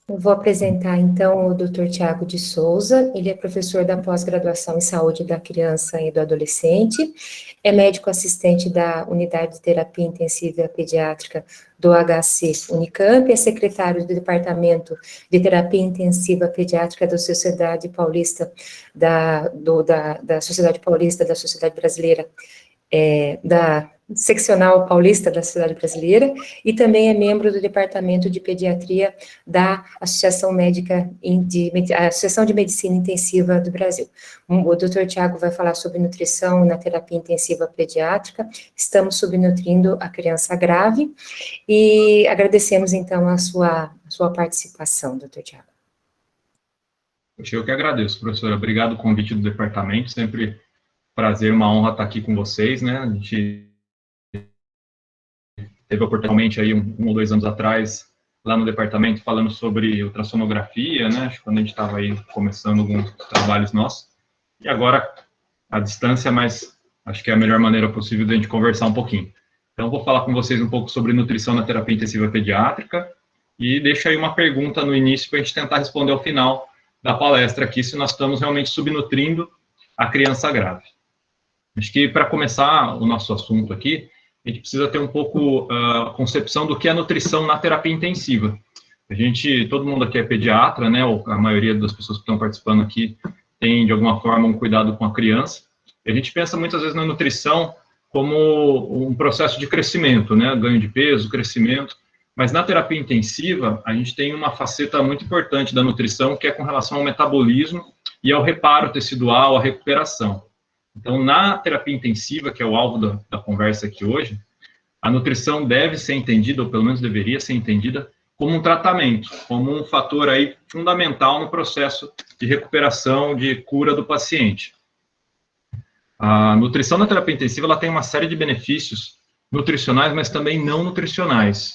Eu vou apresentar, então, o Dr. Tiago de Souza. Ele é professor da pós-graduação em saúde da criança e do adolescente, é médico assistente da Unidade de Terapia Intensiva Pediátrica do HC Unicamp, é secretário do Departamento de Terapia Intensiva Pediátrica da Sociedade Paulista, da Sociedade Paulista da Sociedade Brasileira, da Seccional Paulista da Sociedade Brasileira, e também é membro do Departamento de Pediatria da Associação Associação de Medicina Intensiva do Brasil. O Dr. Tiago vai falar sobre nutrição na terapia intensiva pediátrica. Estamos subnutrindo a criança grave, e agradecemos, então, a sua participação, Dr. Tiago. Eu que agradeço, professora. Obrigado pelo convite do departamento, sempre prazer, uma honra estar aqui com vocês, né? A gente teve oportunidade aí um ou 2 anos atrás, lá no departamento, falando sobre ultrassonografia, né? Acho que quando a gente estava aí começando alguns trabalhos nossos. E agora, à distância, mas acho que é a melhor maneira possível de a gente conversar um pouquinho. Então, vou falar com vocês um pouco sobre nutrição na terapia intensiva pediátrica, e deixo aí uma pergunta no início para a gente tentar responder ao final da palestra aqui, se nós estamos realmente subnutrindo a criança grave. Acho que, para começar o nosso assunto aqui, a gente precisa ter um pouco a concepção do que é nutrição na terapia intensiva. Todo mundo aqui é pediatra, né, ou a maioria das pessoas que estão participando aqui tem, de alguma forma, um cuidado com a criança. E a gente pensa muitas vezes na nutrição como um processo de crescimento, né, ganho de peso, crescimento. Mas na terapia intensiva, a gente tem uma faceta muito importante da nutrição, que é com relação ao metabolismo e ao reparo tecidual, à recuperação. Então, na terapia intensiva, que é o alvo da conversa aqui hoje, a nutrição deve ser entendida, ou pelo menos deveria ser entendida, como um tratamento, como um fator aí fundamental no processo de recuperação, de cura do paciente. A nutrição na terapia intensiva, ela tem uma série de benefícios nutricionais, mas também não nutricionais.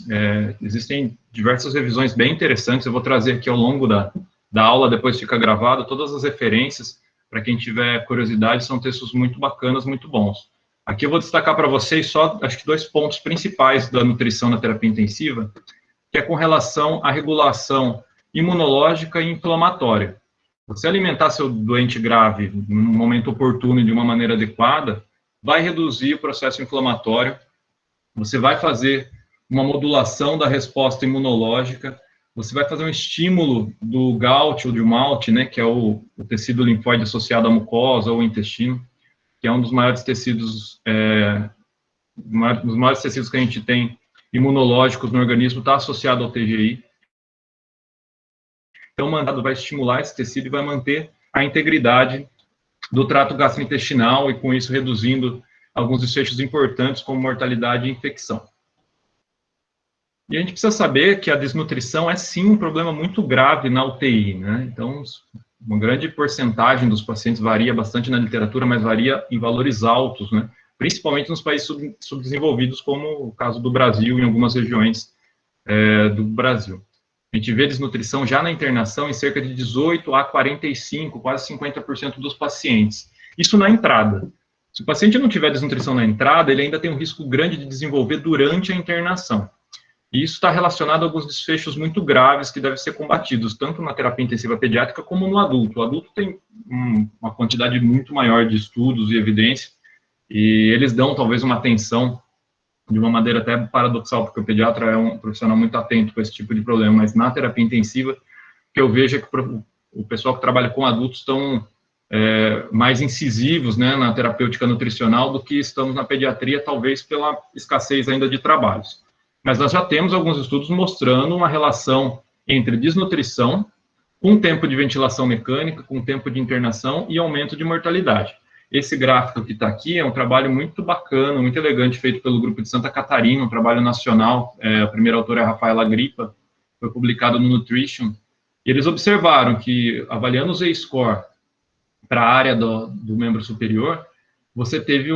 Existem diversas revisões bem interessantes, eu vou trazer aqui ao longo da aula, depois fica gravado, todas as referências. Para quem tiver curiosidade, são textos muito bacanas, muito bons. Aqui eu vou destacar para vocês só, acho que 2 pontos principais da nutrição na terapia intensiva, que é com relação à regulação imunológica e inflamatória. Você alimentar seu doente grave no momento oportuno e de uma maneira adequada, vai reduzir o processo inflamatório, você vai fazer uma modulação da resposta imunológica, você vai fazer um estímulo do GALT ou do MALT, né, que é o tecido linfóide associado à mucosa ou ao intestino, que é um dos maiores tecidos, dos maiores tecidos que a gente tem imunológicos no organismo, está associado ao TGI. Então, o mandado vai estimular esse tecido e vai manter a integridade do trato gastrointestinal e, com isso, reduzindo alguns desfechos importantes, como mortalidade e infecção. E a gente precisa saber que a desnutrição é, sim, um problema muito grave na UTI, né? Então, uma grande porcentagem dos pacientes varia bastante na literatura, mas varia em valores altos, né? Principalmente nos países subdesenvolvidos, como o caso do Brasil, em algumas regiões do Brasil. A gente vê desnutrição já na internação em cerca de 18 a 45, quase 50% dos pacientes. Isso na entrada. Se o paciente não tiver desnutrição na entrada, ele ainda tem um risco grande de desenvolver durante a internação. E isso está relacionado a alguns desfechos muito graves que devem ser combatidos, tanto na terapia intensiva pediátrica como no adulto. O adulto tem uma quantidade muito maior de estudos e evidências, e eles dão talvez uma atenção de uma maneira até paradoxal, porque o pediatra é um profissional muito atento com esse tipo de problema, mas na terapia intensiva, o que eu vejo é que o pessoal que trabalha com adultos estão mais incisivos, né, na terapêutica nutricional do que estamos na pediatria, talvez pela escassez ainda de trabalhos. Mas nós já temos alguns estudos mostrando uma relação entre desnutrição, com tempo de ventilação mecânica, com tempo de internação e aumento de mortalidade. Esse gráfico que está aqui é um trabalho muito bacana, muito elegante, feito pelo grupo de Santa Catarina, um trabalho nacional, a primeira autora é a Rafaela Grippa, foi publicado no Nutrition, e eles observaram que, avaliando o Z-score para a área do membro superior, você teve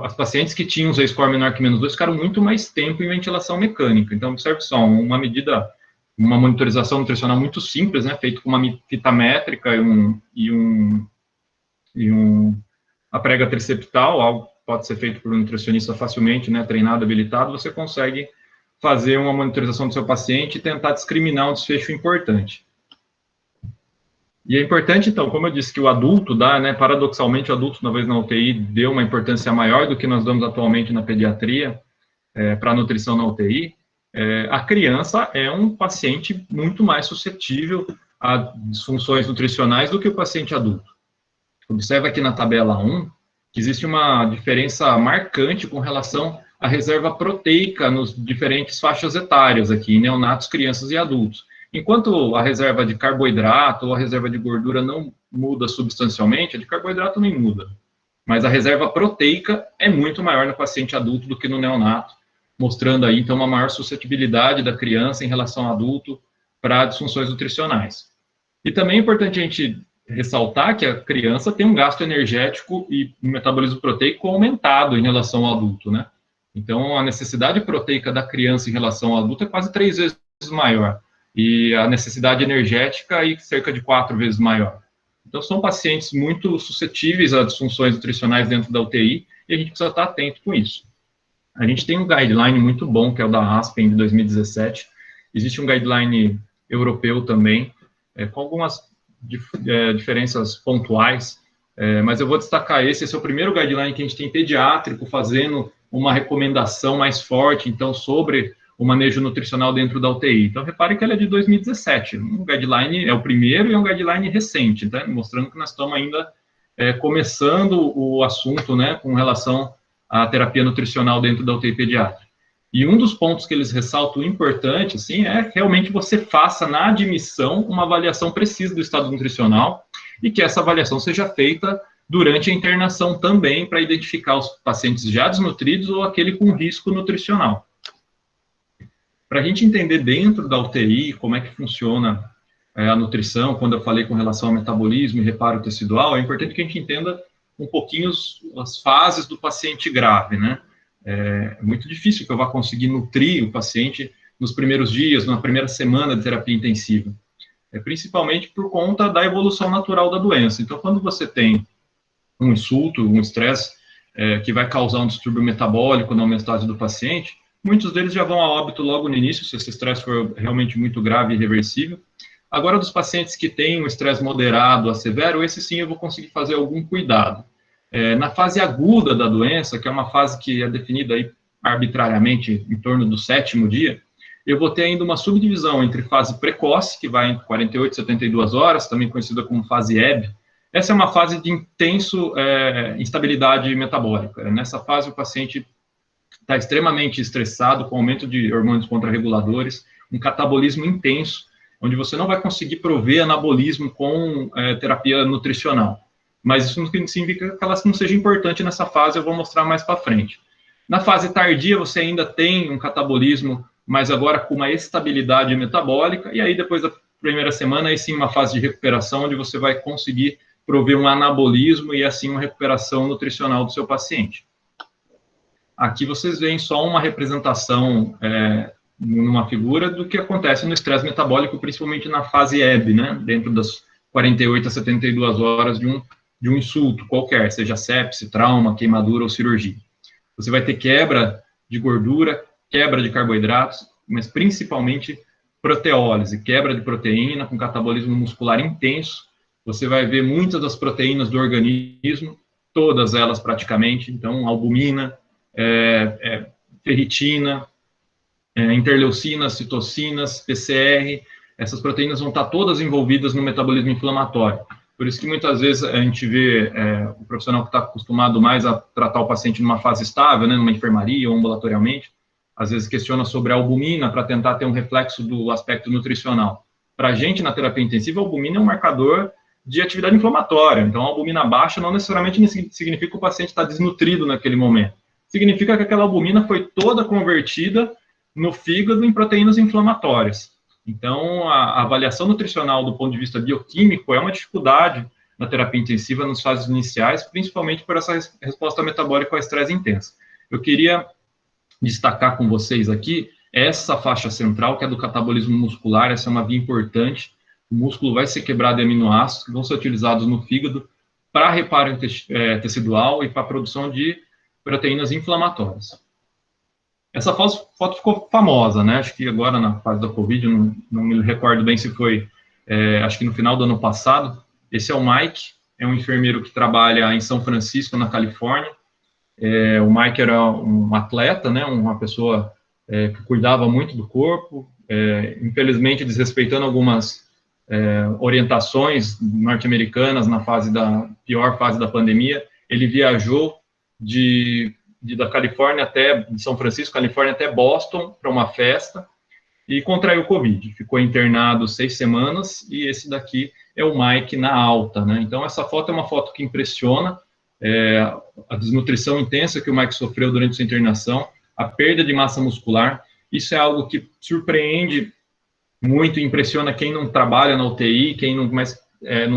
as pacientes que tinham Z-score menor que -2 ficaram muito mais tempo em ventilação mecânica. Então, observe só, uma monitorização nutricional muito simples, né, feito com uma fita métrica a prega triceptal, algo que pode ser feito por um nutricionista facilmente, né, treinado, habilitado, você consegue fazer uma monitorização do seu paciente e tentar discriminar um desfecho importante. E é importante, então, como eu disse, que o adulto dá, né, paradoxalmente, o adulto, uma vez na UTI, deu uma importância maior do que nós damos atualmente na pediatria, para a nutrição na UTI, a criança é um paciente muito mais suscetível a disfunções nutricionais do que o paciente adulto. Observa aqui na tabela 1, que existe uma diferença marcante com relação à reserva proteica nos diferentes faixas etárias aqui, em neonatos, crianças e adultos. Enquanto a reserva de carboidrato ou a reserva de gordura não muda substancialmente, a de carboidrato nem muda. Mas a reserva proteica é muito maior no paciente adulto do que no neonato, mostrando aí, então, uma maior suscetibilidade da criança em relação ao adulto para disfunções nutricionais. E também é importante a gente ressaltar que a criança tem um gasto energético e um metabolismo proteico aumentado em relação ao adulto, né? Então, a necessidade proteica da criança em relação ao adulto é quase 3 vezes maior. E a necessidade energética é cerca de 4 vezes maior. Então, são pacientes muito suscetíveis a disfunções nutricionais dentro da UTI, e a gente precisa estar atento com isso. A gente tem um guideline muito bom, que é o da ASPEN, de 2017. Existe um guideline europeu também, com algumas diferenças pontuais, mas eu vou destacar esse é o primeiro guideline que a gente tem pediátrico, fazendo uma recomendação mais forte, então, sobre o manejo nutricional dentro da UTI. Então, repare que ele é de 2017. Um guideline é o primeiro e é um guideline recente, tá? Mostrando que nós estamos ainda começando o assunto, né, com relação à terapia nutricional dentro da UTI pediátrica. E um dos pontos que eles ressaltam importante, assim, é realmente você faça na admissão uma avaliação precisa do estado nutricional e que essa avaliação seja feita durante a internação também para identificar os pacientes já desnutridos ou aquele com risco nutricional. Para a gente entender dentro da UTI como é que funciona a nutrição, quando eu falei com relação ao metabolismo e reparo tecidual, é importante que a gente entenda um pouquinho as fases do paciente grave, né? É muito difícil que eu vá conseguir nutrir o paciente nos primeiros dias, na primeira semana de terapia intensiva. Principalmente por conta da evolução natural da doença. Então, quando você tem um insulto, um estresse, que vai causar um distúrbio metabólico na homeostase do paciente, muitos deles já vão a óbito logo no início, se esse estresse for realmente muito grave e irreversível. Agora, dos pacientes que têm um estresse moderado a severo, esse sim eu vou conseguir fazer algum cuidado. Na fase aguda da doença, que é uma fase que é definida aí arbitrariamente em torno do 7º dia, eu vou ter ainda uma subdivisão entre fase precoce, que vai entre 48 e 72 horas, também conhecida como fase EB. Essa é uma fase de intenso instabilidade metabólica. Nessa fase, o paciente está extremamente estressado, com aumento de hormônios contrarreguladores, um catabolismo intenso, onde você não vai conseguir prover anabolismo com terapia nutricional. Mas isso não significa que ela não seja importante nessa fase, eu vou mostrar mais para frente. Na fase tardia, você ainda tem um catabolismo, mas agora com uma estabilidade metabólica, e aí depois da primeira semana, aí sim uma fase de recuperação, onde você vai conseguir prover um anabolismo e assim uma recuperação nutricional do seu paciente. Aqui vocês veem só uma representação numa figura do que acontece no estresse metabólico, principalmente na fase EB, né, dentro das 48 a 72 horas de um insulto qualquer, seja sepse, trauma, queimadura ou cirurgia. Você vai ter quebra de gordura, quebra de carboidratos, mas principalmente proteólise, quebra de proteína com catabolismo muscular intenso. Você vai ver muitas das proteínas do organismo, todas elas praticamente, então albumina, ferritina, interleucinas, citocinas, PCR, essas proteínas vão estar todas envolvidas no metabolismo inflamatório. Por isso que muitas vezes a gente vê o profissional que está acostumado mais a tratar o paciente numa fase estável, né, numa enfermaria ou ambulatorialmente, às vezes questiona sobre a albumina para tentar ter um reflexo do aspecto nutricional. Para a gente, na terapia intensiva, a albumina é um marcador de atividade inflamatória. Então, a albumina baixa não necessariamente significa que o paciente está desnutrido naquele momento. Significa que aquela albumina foi toda convertida no fígado em proteínas inflamatórias. Então, a avaliação nutricional do ponto de vista bioquímico é uma dificuldade na terapia intensiva nas fases iniciais, principalmente por essa resposta metabólica ao estresse intenso. Eu queria destacar com vocês aqui essa faixa central, que é do catabolismo muscular. Essa é uma via importante. O músculo vai ser quebrado em aminoácidos que vão ser utilizados no fígado para reparo tecidual e para a produção de proteínas inflamatórias. Essa foto ficou famosa, né? Acho que agora na fase da Covid, não me recordo bem se foi, acho que no final do ano passado. Esse é o Mike, é um enfermeiro que trabalha em São Francisco, na Califórnia. O Mike era um atleta, né? Uma pessoa que cuidava muito do corpo, infelizmente desrespeitando algumas orientações norte-americanas na pior fase da pandemia. Ele viajou da Califórnia de São Francisco, Califórnia, até Boston para uma festa e contraiu Covid. Ficou internado 6 semanas e esse daqui é o Mike na alta, né? Então, essa foto é uma foto que impressiona, a desnutrição intensa que o Mike sofreu durante sua internação, a perda de massa muscular. Isso é algo que surpreende muito e impressiona quem não trabalha na UTI, quem não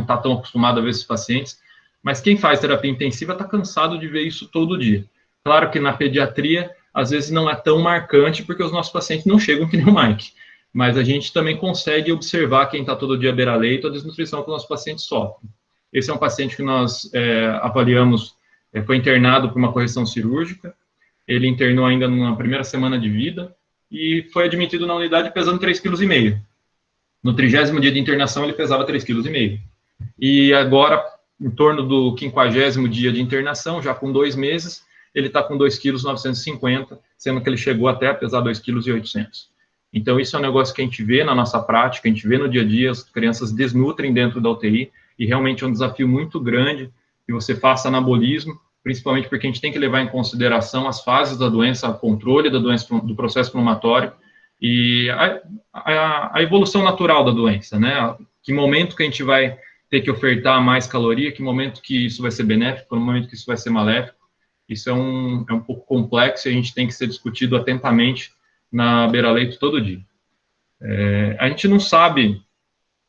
está tão acostumado a ver esses pacientes, mas quem faz terapia intensiva está cansado de ver isso todo dia. Claro que na pediatria, às vezes não é tão marcante, porque os nossos pacientes não chegam que nem o Mike, mas a gente também consegue observar quem está todo dia à beira-leito, a desnutrição que os nossos pacientes sofrem. Esse é um paciente que nós avaliamos, foi internado por uma correção cirúrgica, ele internou ainda na primeira semana de vida, e foi admitido na unidade pesando 3,5 kg. No 30º dia de internação, ele pesava 3,5 kg. E agora, em torno do 50º dia de internação, já com 2 meses, ele está com 2,950 kg, sendo que ele chegou até a pesar 2,8 kg. Então, isso é um negócio que a gente vê na nossa prática, a gente vê no dia a dia, as crianças desnutrem dentro da UTI, e realmente é um desafio muito grande que você faça anabolismo, principalmente porque a gente tem que levar em consideração as fases da doença, o controle da doença, do processo inflamatório, e a evolução natural da doença, né? Que momento que a gente vai ter que ofertar mais caloria, que momento que isso vai ser benéfico, que momento que isso vai ser maléfico. Isso é um pouco complexo e a gente tem que ser discutido atentamente na beira-leito todo dia. A gente não sabe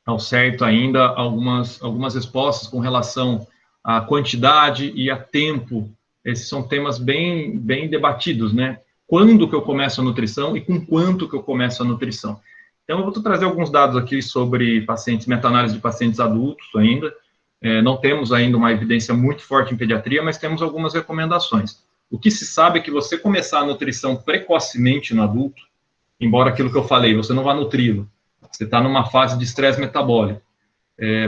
ao certo ainda algumas respostas com relação à quantidade e a tempo. Esses são temas bem debatidos, né? Quando que eu começo a nutrição e com quanto que eu começo a nutrição. Então, eu vou trazer alguns dados aqui sobre pacientes, meta-análise de pacientes adultos ainda. Não temos ainda uma evidência muito forte em pediatria, mas temos algumas recomendações. O que se sabe é que você começar a nutrição precocemente no adulto, embora aquilo que eu falei, você não vá nutri-lo, você está numa fase de estresse metabólico,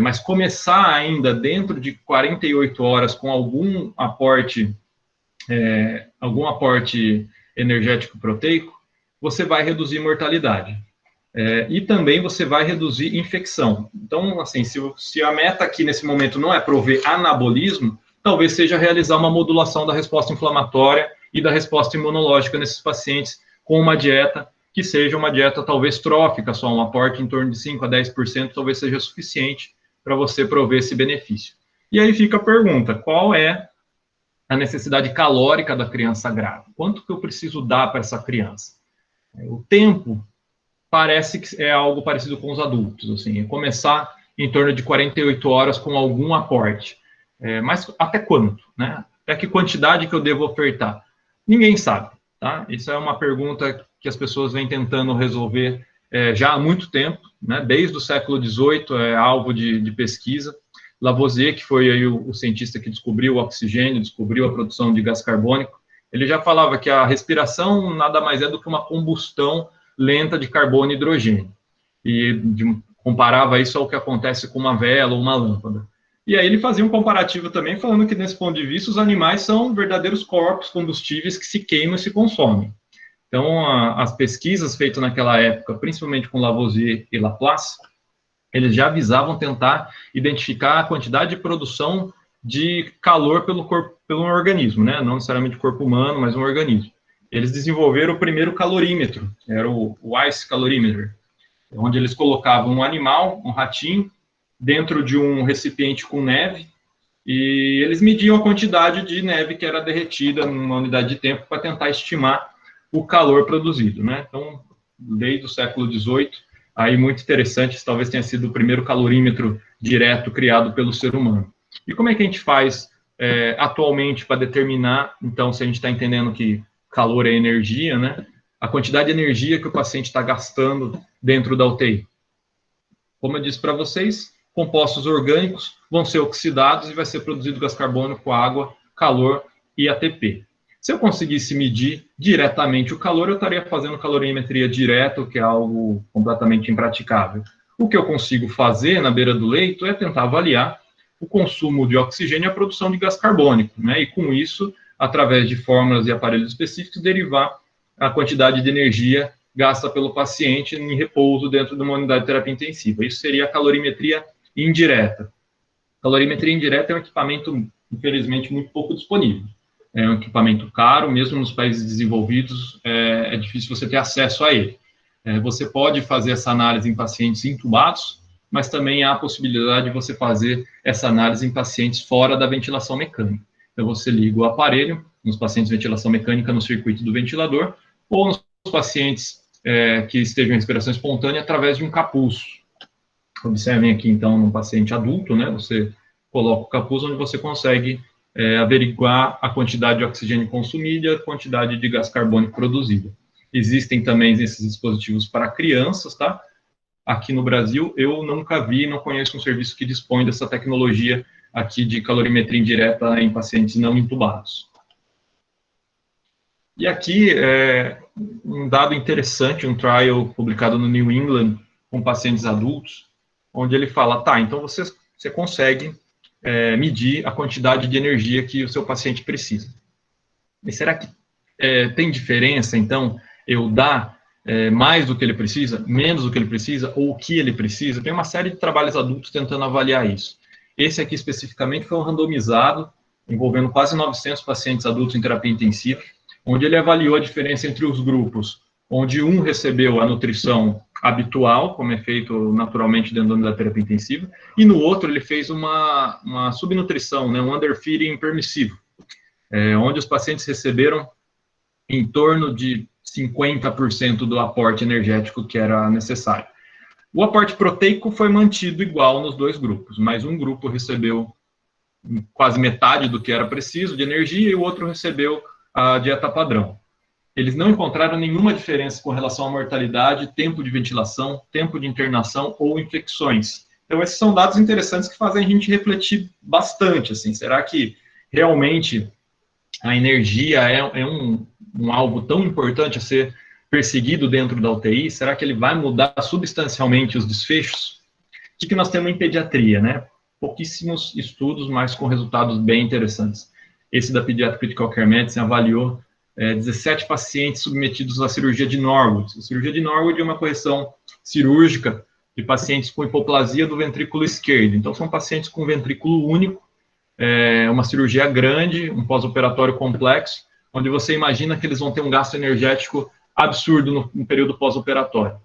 mas começar ainda dentro de 48 horas com algum aporte energético proteico, você vai reduzir mortalidade. E também você vai reduzir infecção. Então, assim, se a meta aqui nesse momento não é prover anabolismo, talvez seja realizar uma modulação da resposta inflamatória e da resposta imunológica nesses pacientes com uma dieta que seja uma dieta talvez trófica, só um aporte em torno de 5 a 10%, talvez seja suficiente para você prover esse benefício. E aí fica a pergunta, qual é a necessidade calórica da criança grávida? Quanto que eu preciso dar para essa criança? O tempo parece que é algo parecido com os adultos, assim, começar em torno de 48 horas com algum aporte. Mas até quanto, né? Até que quantidade que eu devo ofertar? Ninguém sabe, tá? Isso é uma pergunta que as pessoas vêm tentando resolver já há muito tempo, né? Desde o século XVIII é alvo de pesquisa. Lavoisier, que foi aí o cientista que descobriu o oxigênio, descobriu a produção de gás carbônico, ele já falava que a respiração nada mais é do que uma combustão lenta de carbono e hidrogênio. E comparava isso ao que acontece com uma vela ou uma lâmpada. E aí ele fazia um comparativo também, falando que, nesse ponto de vista, os animais são verdadeiros corpos combustíveis que se queimam e se consomem. Então, as pesquisas feitas naquela época, principalmente com Lavoisier e Laplace, eles já visavam tentar identificar a quantidade de produção de calor pelo organismo, né? Não necessariamente o corpo humano, mas um organismo. Eles desenvolveram o primeiro calorímetro, era o Ice Calorimeter, onde eles colocavam um animal, um ratinho, dentro de um recipiente com neve, e eles mediam a quantidade de neve que era derretida numa unidade de tempo para tentar estimar o calor produzido, né? Então, desde o século XVIII, aí muito interessante, talvez tenha sido o primeiro calorímetro direto criado pelo ser humano. E como é que a gente faz atualmente para determinar, então, se a gente está entendendo que calor é energia, né? A quantidade de energia que o paciente está gastando dentro da UTI. Como eu disse para vocês, compostos orgânicos vão ser oxidados e vai ser produzido gás carbônico, água, calor e ATP. Se eu conseguisse medir diretamente o calor, eu estaria fazendo calorimetria direta, que é algo completamente impraticável. O que eu consigo fazer na beira do leito é tentar avaliar o consumo de oxigênio e a produção de gás carbônico, né? E com isso, através de fórmulas e aparelhos específicos, derivar a quantidade de energia gasta pelo paciente em repouso dentro de uma unidade de terapia intensiva. Isso seria a calorimetria indireta. Calorimetria indireta é um equipamento, infelizmente, muito pouco disponível. É um equipamento caro, mesmo nos países desenvolvidos, é difícil você ter acesso a ele. Você pode fazer essa análise em pacientes intubados, mas também há a possibilidade de você fazer essa análise em pacientes fora da ventilação mecânica. Então, você liga o aparelho, nos pacientes de ventilação mecânica, no circuito do ventilador, ou nos pacientes que estejam em respiração espontânea, através de um capuz. Observem aqui, então, num paciente adulto, né, você coloca o capuz onde você consegue averiguar a quantidade de oxigênio consumido e a quantidade de gás carbônico produzido. Existem também esses dispositivos para crianças, tá? Aqui no Brasil, eu nunca vi, não conheço um serviço que dispõe dessa tecnologia aqui de calorimetria indireta em pacientes não intubados. E aqui, um dado interessante, um trial publicado no New England com pacientes adultos, onde ele fala, tá, então você consegue medir a quantidade de energia que o seu paciente precisa. E será que tem diferença, então, eu dar mais do que ele precisa, menos do que ele precisa, ou o que ele precisa? Tem uma série de trabalhos adultos tentando avaliar isso. Esse aqui, especificamente, foi um randomizado, envolvendo quase 900 pacientes adultos em terapia intensiva, onde ele avaliou a diferença entre os grupos, onde um recebeu a nutrição habitual, como é feito naturalmente dentro da terapia intensiva, e no outro ele fez uma subnutrição, né, um underfeeding permissivo, onde os pacientes receberam em torno de 50% do aporte energético que era necessário. O aporte proteico foi mantido igual nos dois grupos, mas um grupo recebeu quase metade do que era preciso de energia e o outro recebeu a dieta padrão. Eles não encontraram nenhuma diferença com relação à mortalidade, tempo de ventilação, tempo de internação ou infecções. Então, esses são dados interessantes que fazem a gente refletir bastante, assim, será que realmente a energia é um algo tão importante a ser perseguido dentro da UTI? Será que ele vai mudar substancialmente os desfechos? O que nós temos em pediatria, né? Pouquíssimos estudos, mas com resultados bem interessantes. Esse da Pediatric Critical Care Medicine avaliou 17 pacientes submetidos à cirurgia de Norwood. A cirurgia de Norwood é uma correção cirúrgica de pacientes com hipoplasia do ventrículo esquerdo. Então, são pacientes com ventrículo único, uma cirurgia grande, um pós-operatório complexo, onde você imagina que eles vão ter um gasto energético absurdo no período pós-operatório.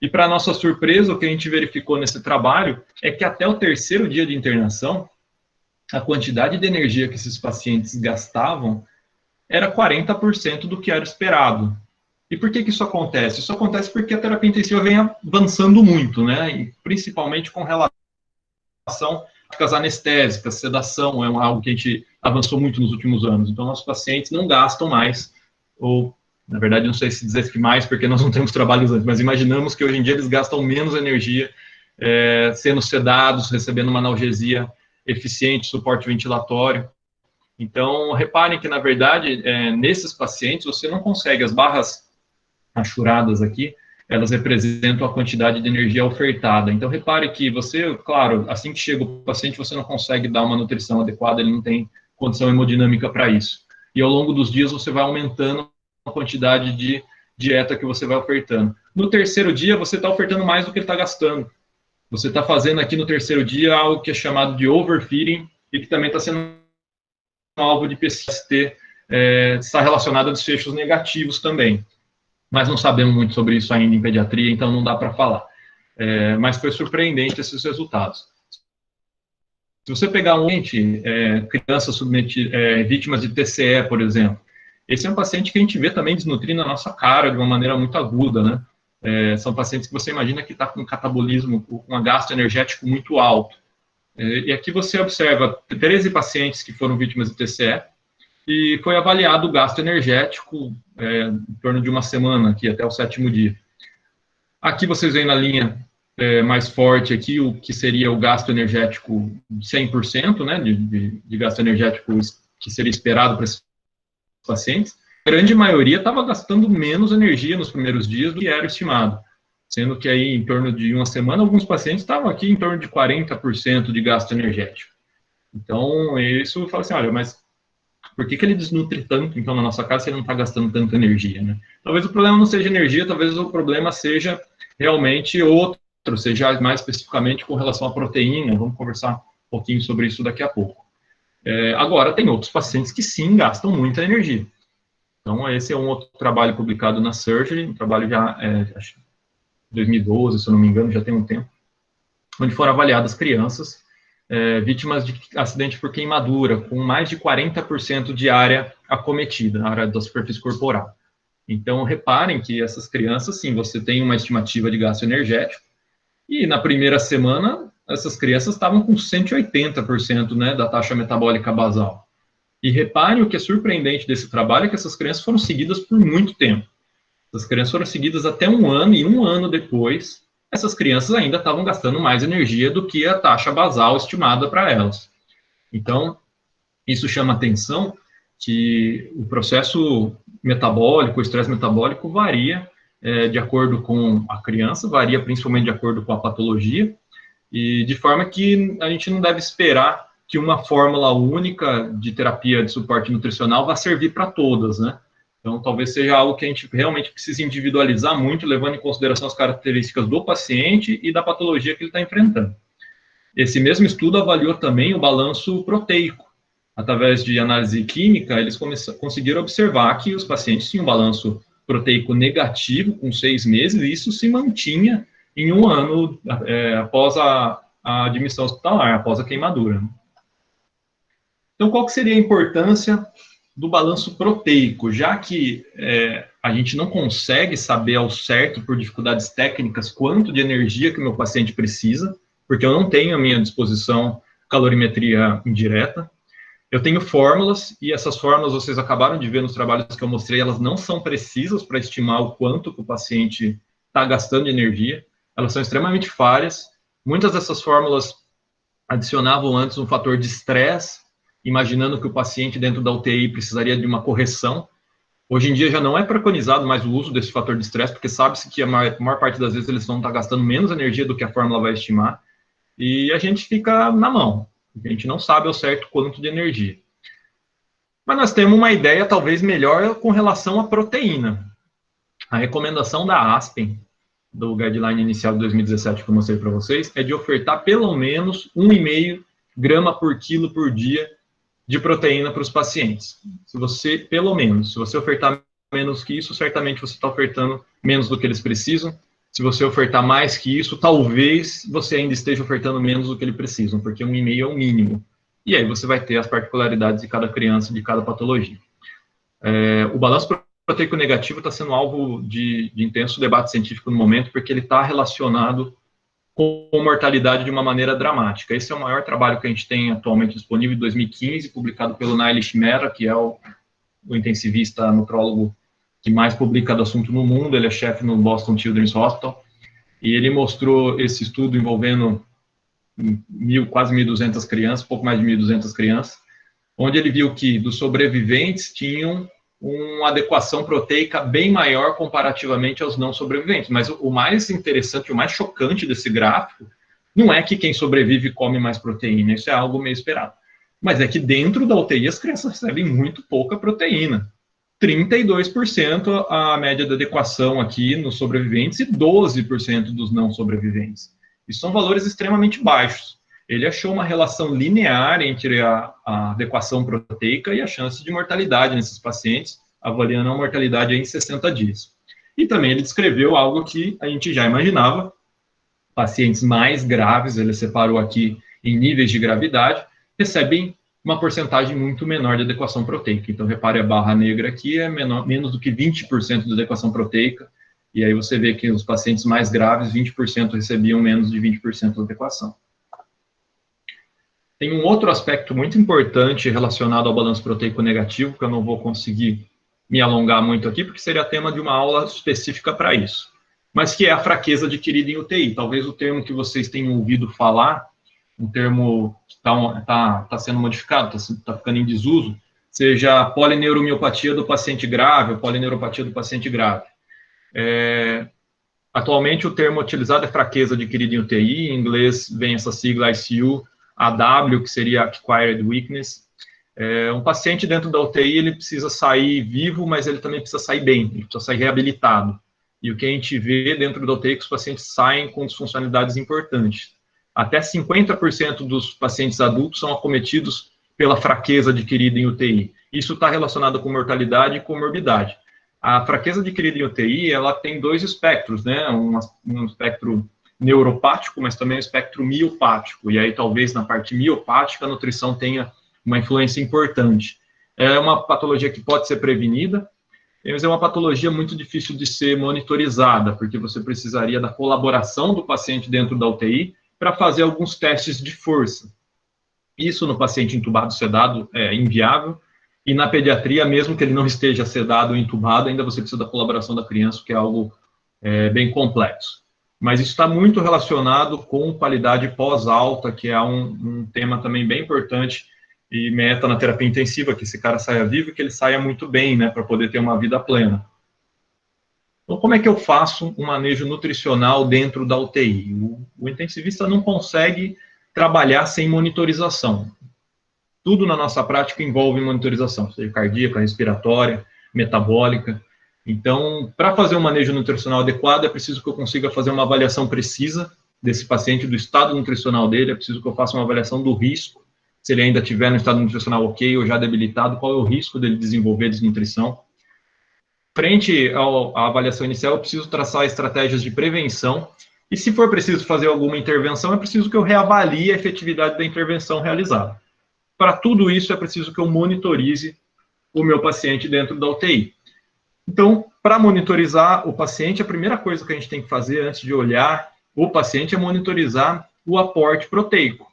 E, para nossa surpresa, o que a gente verificou nesse trabalho é que até o terceiro dia de internação, a quantidade de energia que esses pacientes gastavam era 40% do que era esperado. E por que isso acontece? Isso acontece porque a terapia intensiva vem avançando muito, né? E principalmente com relação às anestésicas, sedação, é algo que a gente avançou muito nos últimos anos. Então, nossos pacientes não gastam mais, ou, na verdade, não sei se dizer que mais, porque nós não temos trabalhos antes, mas imaginamos que hoje em dia eles gastam menos energia sendo sedados, recebendo uma analgesia eficiente, suporte ventilatório. Então, reparem que, na verdade, nesses pacientes, você não consegue, as barras achuradas aqui, elas representam a quantidade de energia ofertada. Então, repare que você, claro, assim que chega o paciente, você não consegue dar uma nutrição adequada, ele não tem condição hemodinâmica para isso. E ao longo dos dias, você vai aumentando a quantidade de dieta que você vai ofertando. No terceiro dia, você está ofertando mais do que ele está gastando. Você está fazendo aqui no terceiro dia algo que é chamado de overfeeding e que também está sendo alvo de PCST, está relacionado a desfechos negativos também. Mas não sabemos muito sobre isso ainda em pediatria, então não dá para falar. Mas foi surpreendente esses resultados. Se você pegar crianças vítimas de TCE, por exemplo, esse é um paciente que a gente vê também desnutrindo a nossa cara de uma maneira muito aguda, né? São pacientes que você imagina que está com um catabolismo, com um gasto energético muito alto. E aqui você observa 13 pacientes que foram vítimas de TCE, e foi avaliado o gasto energético em torno de uma semana, aqui até o 7º dia. Aqui vocês veem na linha mais forte aqui o que seria o gasto energético 100%, né, de gasto energético que seria esperado para esses pacientes. A grande maioria estava gastando menos energia nos primeiros dias do que era estimado, sendo que aí em torno de uma semana, alguns pacientes estavam aqui em torno de 40% de gasto energético. Então, isso fala assim, olha, mas por que ele desnutre tanto, então, na nossa casa, se ele não está gastando tanta energia, né? Talvez o problema não seja energia, talvez o problema seja realmente outro, seja mais especificamente com relação à proteína. Vamos conversar um pouquinho sobre isso daqui a pouco. Agora, tem outros pacientes que sim gastam muita energia. Então, esse é um outro trabalho publicado na Surgery, um trabalho já, acho que 2012, se eu não me engano, já tem um tempo, onde foram avaliadas crianças vítimas de acidente por queimadura, com mais de 40% de área acometida, área da superfície corporal. Então, reparem que essas crianças, sim, você tem uma estimativa de gasto energético, e na primeira semana, essas crianças estavam com 180%, né, da taxa metabólica basal. E reparem o que é surpreendente desse trabalho, é que essas crianças foram seguidas por muito tempo. Essas crianças foram seguidas até um ano, e um ano depois, essas crianças ainda estavam gastando mais energia do que a taxa basal estimada para elas. Então, isso chama atenção que o processo metabólico, o estresse metabólico varia de acordo com a criança, varia principalmente de acordo com a patologia, e de forma que a gente não deve esperar que uma fórmula única de terapia de suporte nutricional vá servir para todas, né? Então, talvez seja algo que a gente realmente precise individualizar muito, levando em consideração as características do paciente e da patologia que ele está enfrentando. Esse mesmo estudo avaliou também o balanço proteico. Através de análise química, eles conseguiram observar que os pacientes tinham um balanço proteico negativo com 6 meses, e isso se mantinha em um ano após a admissão hospitalar, após a queimadura. Então, qual que seria a importância do balanço proteico, já que a gente não consegue saber ao certo, por dificuldades técnicas, quanto de energia que o meu paciente precisa, porque eu não tenho à minha disposição calorimetria indireta. Eu tenho fórmulas, e essas fórmulas vocês acabaram de ver nos trabalhos que eu mostrei, elas não são precisas para estimar o quanto que o paciente está gastando de energia, elas são extremamente falhas. Muitas dessas fórmulas adicionavam antes um fator de estresse, imaginando que o paciente dentro da UTI precisaria de uma correção. Hoje em dia já não é preconizado mais o uso desse fator de estresse, porque sabe-se que a maior parte das vezes eles vão estar gastando menos energia do que a fórmula vai estimar, e a gente fica na mão, a gente não sabe ao certo quanto de energia. Mas nós temos uma ideia talvez melhor com relação à proteína. A recomendação da Aspen, do guideline inicial de 2017 que eu mostrei para vocês, é de ofertar pelo menos 1,5 grama por quilo por dia de proteína para os pacientes. Se você ofertar menos que isso, certamente você está ofertando menos do que eles precisam. Se você ofertar mais que isso, talvez você ainda esteja ofertando menos do que eles precisam, porque 1,5 é o mínimo. E aí você vai ter as particularidades de cada criança, de cada patologia. O balanço proteico negativo está sendo alvo de intenso debate científico no momento, porque ele está relacionado com mortalidade de uma maneira dramática. Esse é o maior trabalho que a gente tem atualmente disponível, em 2015, publicado pelo Nailish Mehra, que é o intensivista nutrólogo que mais publica do assunto no mundo. Ele é chefe no Boston Children's Hospital, e ele mostrou esse estudo envolvendo quase 1.200 crianças, pouco mais de 1.200 crianças, onde ele viu que dos sobreviventes tinham uma adequação proteica bem maior comparativamente aos não sobreviventes. Mas o mais interessante, o mais chocante desse gráfico, não é que quem sobrevive come mais proteína, isso é algo meio esperado, mas é que dentro da UTI as crianças recebem muito pouca proteína. 32% a média de adequação aqui nos sobreviventes e 12% dos não sobreviventes. Isso são valores extremamente baixos. Ele achou uma relação linear entre a adequação proteica e a chance de mortalidade nesses pacientes, avaliando a mortalidade em 60 dias. E também ele descreveu algo que a gente já imaginava: pacientes mais graves, ele separou aqui em níveis de gravidade, recebem uma porcentagem muito menor de adequação proteica. Então, repare a barra negra aqui, é menos do que 20% de adequação proteica, e aí você vê que os pacientes mais graves, 20% recebiam menos de 20% de adequação. Tem um outro aspecto muito importante relacionado ao balanço proteico negativo, que eu não vou conseguir me alongar muito aqui, porque seria tema de uma aula específica para isso, mas que é a fraqueza adquirida em UTI. Talvez o termo que vocês tenham ouvido falar, um termo que está sendo modificado, está ficando em desuso, seja a polineuropatía do paciente grave, ou polineuropatia do paciente grave. Atualmente, o termo utilizado é fraqueza adquirida em UTI, em inglês vem essa sigla ICU, AW, que seria Acquired Weakness. Um paciente dentro da UTI, ele precisa sair vivo, mas ele também precisa sair bem, ele precisa sair reabilitado. E o que a gente vê dentro da UTI é que os pacientes saem com disfuncionalidades importantes. Até 50% dos pacientes adultos são acometidos pela fraqueza adquirida em UTI. Isso está relacionado com mortalidade e comorbidade. A fraqueza adquirida em UTI, ela tem dois espectros, né? Um espectro neuropático, mas também um espectro miopático. E aí, talvez, na parte miopática, a nutrição tenha uma influência importante. É uma patologia que pode ser prevenida, mas é uma patologia muito difícil de ser monitorizada, porque você precisaria da colaboração do paciente dentro da UTI para fazer alguns testes de força. Isso no paciente entubado sedado é inviável, e na pediatria, mesmo que ele não esteja sedado ou entubado, ainda você precisa da colaboração da criança, que é algo bem complexo. Mas isso está muito relacionado com qualidade pós-alta, que é um tema também bem importante e meta na terapia intensiva, que esse cara saia vivo e que ele saia muito bem, né, para poder ter uma vida plena. Então, como é que eu faço um manejo nutricional dentro da UTI? O intensivista não consegue trabalhar sem monitorização. Tudo na nossa prática envolve monitorização, seja cardíaca, respiratória, metabólica. Então, para fazer um manejo nutricional adequado, é preciso que eu consiga fazer uma avaliação precisa desse paciente, do estado nutricional dele, é preciso que eu faça uma avaliação do risco, se ele ainda estiver no estado nutricional ok ou já debilitado, qual é o risco dele desenvolver desnutrição. Frente à avaliação inicial, eu preciso traçar estratégias de prevenção, e se for preciso fazer alguma intervenção, é preciso que eu reavalie a efetividade da intervenção realizada. Para tudo isso, é preciso que eu monitorize o meu paciente dentro da UTI. Então, para monitorizar o paciente, a primeira coisa que a gente tem que fazer antes de olhar o paciente é monitorizar o aporte proteico.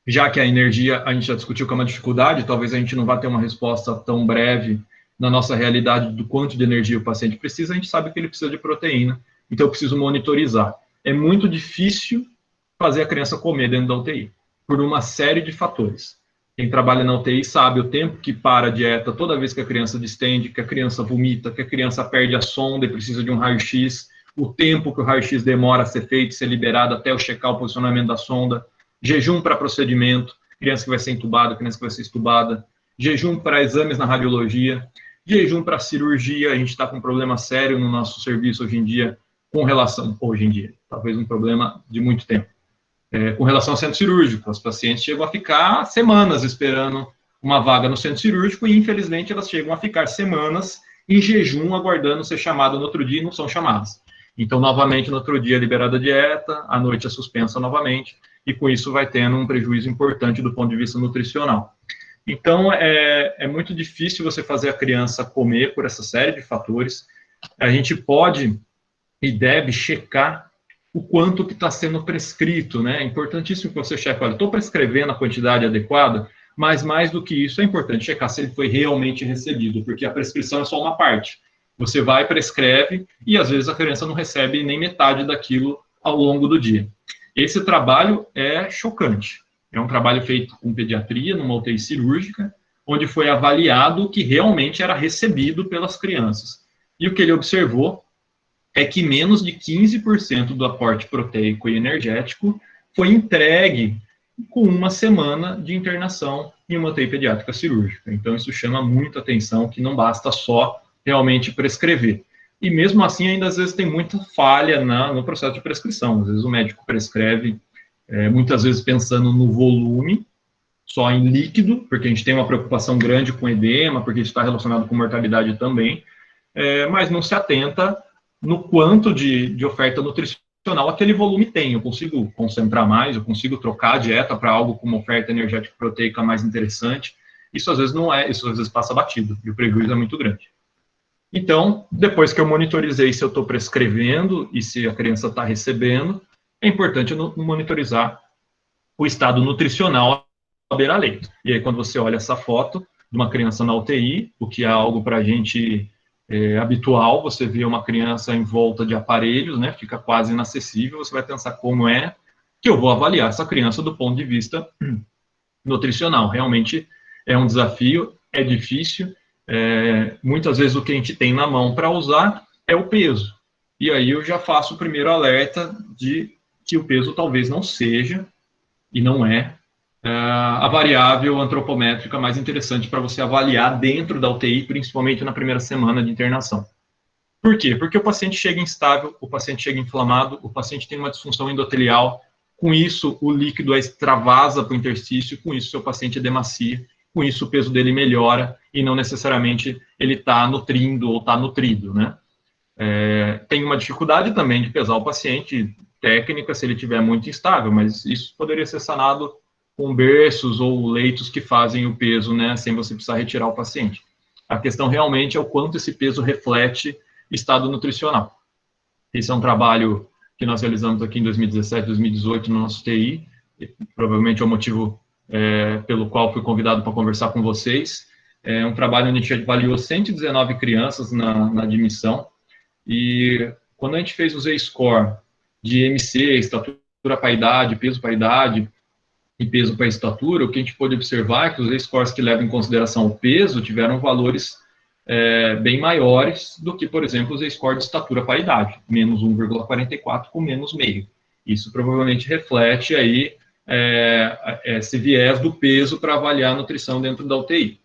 Já que a energia, a gente já discutiu que é uma dificuldade, talvez a gente não vá ter uma resposta tão breve na nossa realidade do quanto de energia o paciente precisa, a gente sabe que ele precisa de proteína, então eu preciso monitorizar. É muito difícil fazer a criança comer dentro da UTI, por uma série de fatores. Quem trabalha na UTI sabe o tempo que para a dieta toda vez que a criança distende, que a criança vomita, que a criança perde a sonda e precisa de um raio-x, o tempo que o raio-x demora a ser feito, ser liberado até eu checar o posicionamento da sonda, jejum para procedimento, criança que vai ser entubada, criança que vai ser estubada, jejum para exames na radiologia, jejum para cirurgia. A gente está com um problema sério no nosso serviço hoje em dia, talvez um problema de muito tempo. Com relação ao centro cirúrgico, os pacientes chegam a ficar semanas esperando uma vaga no centro cirúrgico e, infelizmente, elas chegam a ficar semanas em jejum, aguardando ser chamado no outro dia e não são chamadas. Então, novamente, no outro dia, liberada a dieta, à noite é suspensa novamente, e com isso vai tendo um prejuízo importante do ponto de vista nutricional. Então, é muito difícil você fazer a criança comer por essa série de fatores. A gente pode e deve checar o quanto que está sendo prescrito, né? É importantíssimo que você cheque, olha, estou prescrevendo a quantidade adequada, mas mais do que isso, é importante checar se ele foi realmente recebido, porque a prescrição é só uma parte. Você vai, prescreve, e às vezes a criança não recebe nem metade daquilo ao longo do dia. Esse trabalho é chocante. É um trabalho feito com pediatria, numa UTI cirúrgica, onde foi avaliado o que realmente era recebido pelas crianças. E o que ele observou é que menos de 15% do aporte proteico e energético foi entregue com uma semana de internação em uma UTI pediátrica cirúrgica. Então, isso chama muita atenção, que não basta só realmente prescrever. E mesmo assim, ainda às vezes tem muita falha no processo de prescrição. Às vezes o médico prescreve, muitas vezes pensando no volume, só em líquido, porque a gente tem uma preocupação grande com edema, porque isso está relacionado com mortalidade também, mas não se atenta no quanto de oferta nutricional aquele volume tem. Eu consigo concentrar mais, eu consigo trocar a dieta para algo com uma oferta energética proteica mais interessante. Isso às vezes não é, isso às vezes passa batido, e o prejuízo é muito grande. Então, depois que eu monitorizei se eu estou prescrevendo e se a criança está recebendo, é importante monitorizar o estado nutricional beira-leito. E aí, quando você olha essa foto de uma criança na UTI, o que é algo para a gente habitual, você vê uma criança em volta de aparelhos, né, fica quase inacessível, você vai pensar como é que eu vou avaliar essa criança do ponto de vista nutricional. Realmente é um desafio, é difícil, muitas vezes o que a gente tem na mão para usar é o peso. E aí eu já faço o primeiro alerta de que o peso talvez não seja, e não é, a variável antropométrica mais interessante para você avaliar dentro da UTI, principalmente na primeira semana de internação. Por quê? Porque o paciente chega instável, o paciente chega inflamado, o paciente tem uma disfunção endotelial, com isso o líquido extravasa para o interstício, com isso seu paciente edemacia, com isso o peso dele melhora e não necessariamente ele está nutrindo ou está nutrido, né? Tem uma dificuldade também de pesar o paciente, técnica, se ele estiver muito instável, mas isso poderia ser sanado com berços ou leitos que fazem o peso, né, sem você precisar retirar o paciente. A questão realmente é o quanto esse peso reflete estado nutricional. Esse é um trabalho que nós realizamos aqui em 2017, 2018 no nosso TI, e provavelmente é o motivo pelo qual fui convidado para conversar com vocês. É um trabalho onde a gente avaliou 119 crianças na admissão, e quando a gente fez o Z-Score de MC, estatura para idade, peso para idade, e peso para estatura, o que a gente pôde observar é que os Z-scores que levam em consideração o peso tiveram valores bem maiores do que, por exemplo, o Z-score de estatura para idade, menos 1,44 com menos meio. Isso provavelmente reflete aí esse viés do peso para avaliar a nutrição dentro da UTI.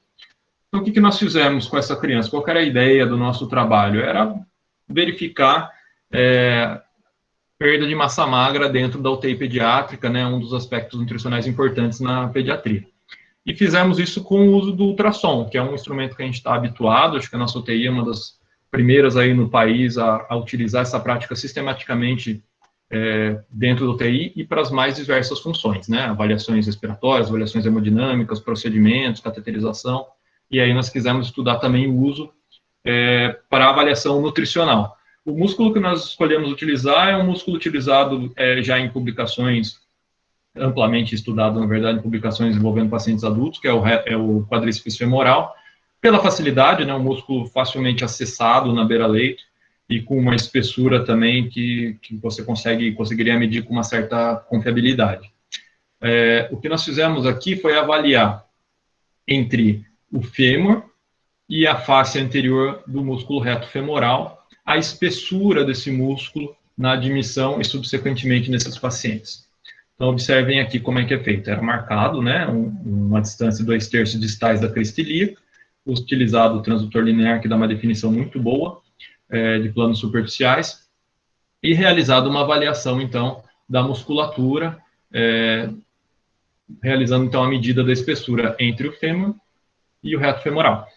Então, o que nós fizemos com essa criança? Qual era a ideia do nosso trabalho? Era verificar perda de massa magra dentro da UTI pediátrica, né, um dos aspectos nutricionais importantes na pediatria. E fizemos isso com o uso do ultrassom, que é um instrumento que a gente está habituado, acho que a nossa UTI é uma das primeiras aí no país a utilizar essa prática sistematicamente dentro da UTI e para as mais diversas funções, né, avaliações respiratórias, avaliações hemodinâmicas, procedimentos, cateterização, e aí nós quisemos estudar também o uso para avaliação nutricional. O músculo que nós escolhemos utilizar é um músculo utilizado já em publicações, amplamente estudado, na verdade, em publicações envolvendo pacientes adultos, que é o quadríceps femoral, pela facilidade, né, um músculo facilmente acessado na beira-leito e com uma espessura também que você conseguiria medir com uma certa confiabilidade. O que nós fizemos aqui foi avaliar entre o fêmur e a face anterior do músculo reto femoral, a espessura desse músculo na admissão e, subsequentemente, nesses pacientes. Então, observem aqui como é que é feito. Era marcado, né, uma distância de 2/3 distais da crista ilíaca, utilizado o transdutor linear, que dá uma definição muito boa de planos superficiais, e realizado uma avaliação, então, da musculatura, realizando, então, a medida da espessura entre o fêmur e o reto femoral.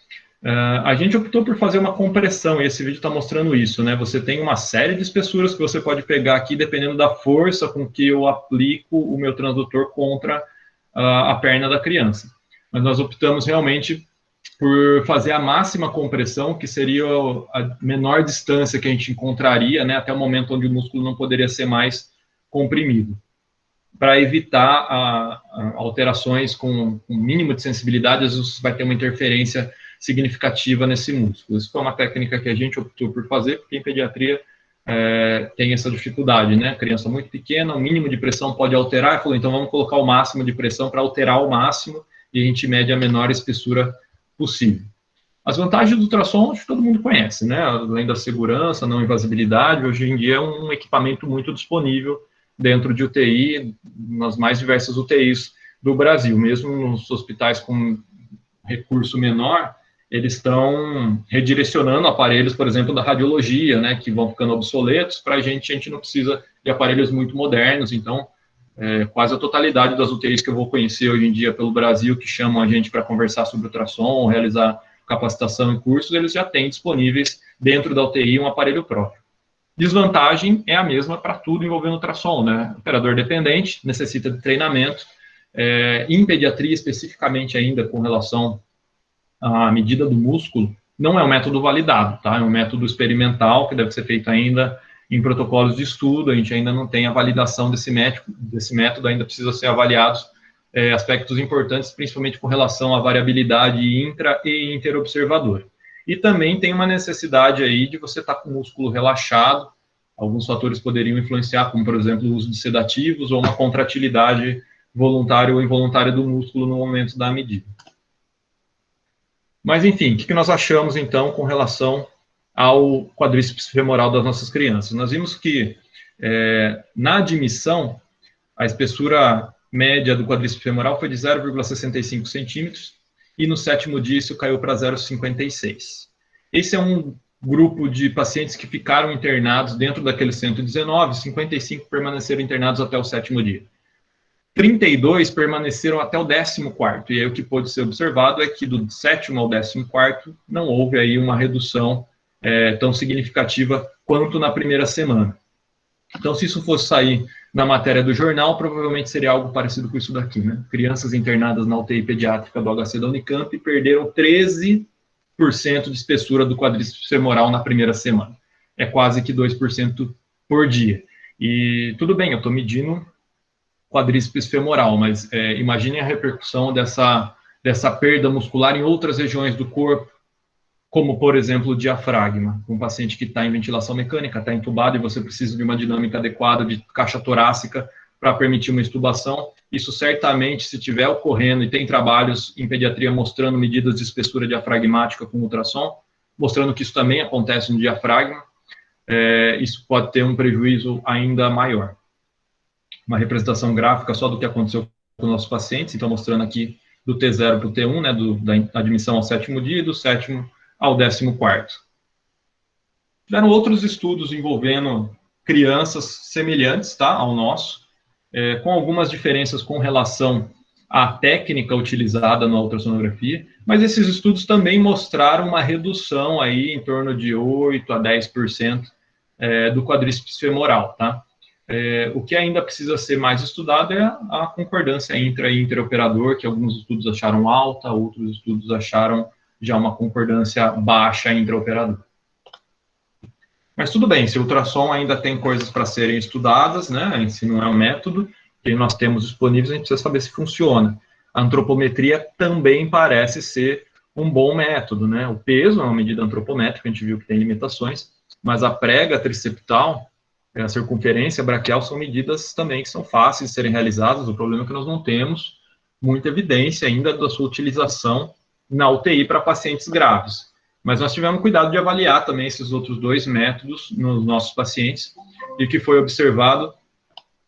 A gente optou por fazer uma compressão, e esse vídeo está mostrando isso, né? Você tem uma série de espessuras que você pode pegar aqui, dependendo da força com que eu aplico o meu transdutor contra a perna da criança. Mas nós optamos realmente por fazer a máxima compressão, que seria a menor distância que a gente encontraria, né? Até o momento onde o músculo não poderia ser mais comprimido, para evitar alterações com mínimo de sensibilidade. Às vezes você vai ter uma interferência significativa nesse músculo. Isso foi uma técnica que a gente optou por fazer, porque em pediatria tem essa dificuldade, né? Criança muito pequena, o mínimo de pressão pode alterar, falou, então vamos colocar o máximo de pressão para alterar o máximo, e a gente mede a menor espessura possível. As vantagens do ultrassom, acho que todo mundo conhece, né? Além da segurança, não invasibilidade, hoje em dia é um equipamento muito disponível dentro de UTI, nas mais diversas UTIs do Brasil, mesmo nos hospitais com recurso menor, eles estão redirecionando aparelhos, por exemplo, da radiologia, né, que vão ficando obsoletos. Para a gente não precisa de aparelhos muito modernos, então, quase a totalidade das UTIs que eu vou conhecer hoje em dia pelo Brasil, que chamam a gente para conversar sobre ultrassom, realizar capacitação em cursos, eles já têm disponíveis dentro da UTI um aparelho próprio. Desvantagem é a mesma para tudo envolvendo ultrassom, né? Operador dependente, necessita de treinamento, em pediatria especificamente ainda com relação à medida do músculo, não é um método validado, tá? É um método experimental que deve ser feito ainda em protocolos de estudo, a gente ainda não tem a validação desse método, ainda precisa ser avaliados aspectos importantes, principalmente com relação à variabilidade intra- e interobservadora. E também tem uma necessidade aí de você estar com o músculo relaxado. Alguns fatores poderiam influenciar, como, por exemplo, o uso de sedativos ou uma contratilidade voluntária ou involuntária do músculo no momento da medida. Mas, enfim, o que nós achamos, então, com relação ao quadríceps femoral das nossas crianças? Nós vimos que, na admissão, a espessura média do quadríceps femoral foi de 0,65 centímetros, e no 7º dia isso caiu para 0,56. Esse é um grupo de pacientes que ficaram internados dentro daqueles 119, 55 permaneceram internados até o 7º dia. 32 permaneceram até o 14º, e aí o que pôde ser observado é que do 7º ao 14º não houve aí uma redução tão significativa quanto na primeira semana. Então, se isso fosse sair na matéria do jornal, provavelmente seria algo parecido com isso daqui, né? Crianças internadas na UTI pediátrica do HC da Unicamp perderam 13% de espessura do quadríceps femoral na primeira semana. É quase que 2% por dia. E tudo bem, eu estou medindo quadríceps femoral, mas imaginem a repercussão dessa perda muscular em outras regiões do corpo, como, por exemplo, o diafragma. Um paciente que está em ventilação mecânica, está entubado, e você precisa de uma dinâmica adequada de caixa torácica para permitir uma extubação. Isso certamente, se estiver ocorrendo, e tem trabalhos em pediatria mostrando medidas de espessura diafragmática com ultrassom, mostrando que isso também acontece no diafragma, isso pode ter um prejuízo ainda maior. Uma representação gráfica só do que aconteceu com os nossos pacientes, então mostrando aqui do T0 para o T1, né, da admissão ao 7º dia, e do 7º ao 14º. Tiveram outros estudos envolvendo crianças semelhantes, tá, ao nosso, com algumas diferenças com relação à técnica utilizada na ultrassonografia, mas esses estudos também mostraram uma redução aí em torno de 8 a 10% do quadríceps femoral, tá? O que ainda precisa ser mais estudado é a concordância intra- e interoperador, que alguns estudos acharam alta, outros estudos acharam já uma concordância baixa intraoperador. Mas tudo bem, se o ultrassom ainda tem coisas para serem estudadas, né, se não é um método que nós temos disponíveis, a gente precisa saber se funciona. A antropometria também parece ser um bom método, né? O peso é uma medida antropométrica, a gente viu que tem limitações, mas a prega triceptal, a circunferência braquial são medidas também que são fáceis de serem realizadas. O problema é que nós não temos muita evidência ainda da sua utilização na UTI para pacientes graves. Mas nós tivemos cuidado de avaliar também esses outros dois métodos nos nossos pacientes, e o que foi observado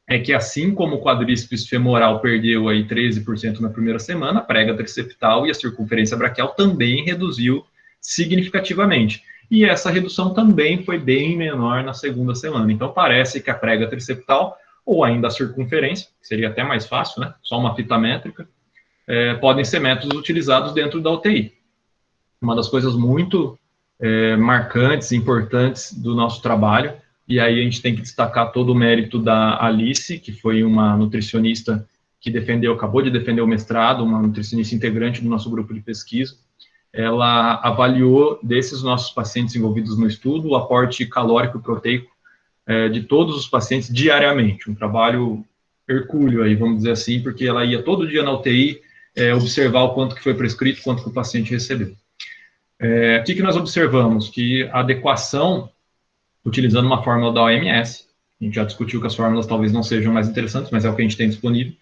é que, assim como o quadríceps femoral perdeu aí 13% na primeira semana, a prega triceptal e a circunferência braquial também reduziu significativamente. E essa redução também foi bem menor na segunda semana. Então, parece que a prega triceptal, ou ainda a circunferência, que seria até mais fácil, né? Só uma fita métrica, podem ser métodos utilizados dentro da UTI. Uma das coisas muito marcantes, importantes do nosso trabalho, e aí a gente tem que destacar todo o mérito da Alice, que foi uma nutricionista que acabou de defender o mestrado, uma nutricionista integrante do nosso grupo de pesquisa. Ela avaliou desses nossos pacientes envolvidos no estudo o aporte calórico e proteico de todos os pacientes diariamente, um trabalho hercúleo aí, vamos dizer assim, porque ela ia todo dia na UTI observar o quanto que foi prescrito, quanto que o paciente recebeu. O que nós observamos? Que a adequação, utilizando uma fórmula da OMS, a gente já discutiu que as fórmulas talvez não sejam mais interessantes, mas é o que a gente tem disponível,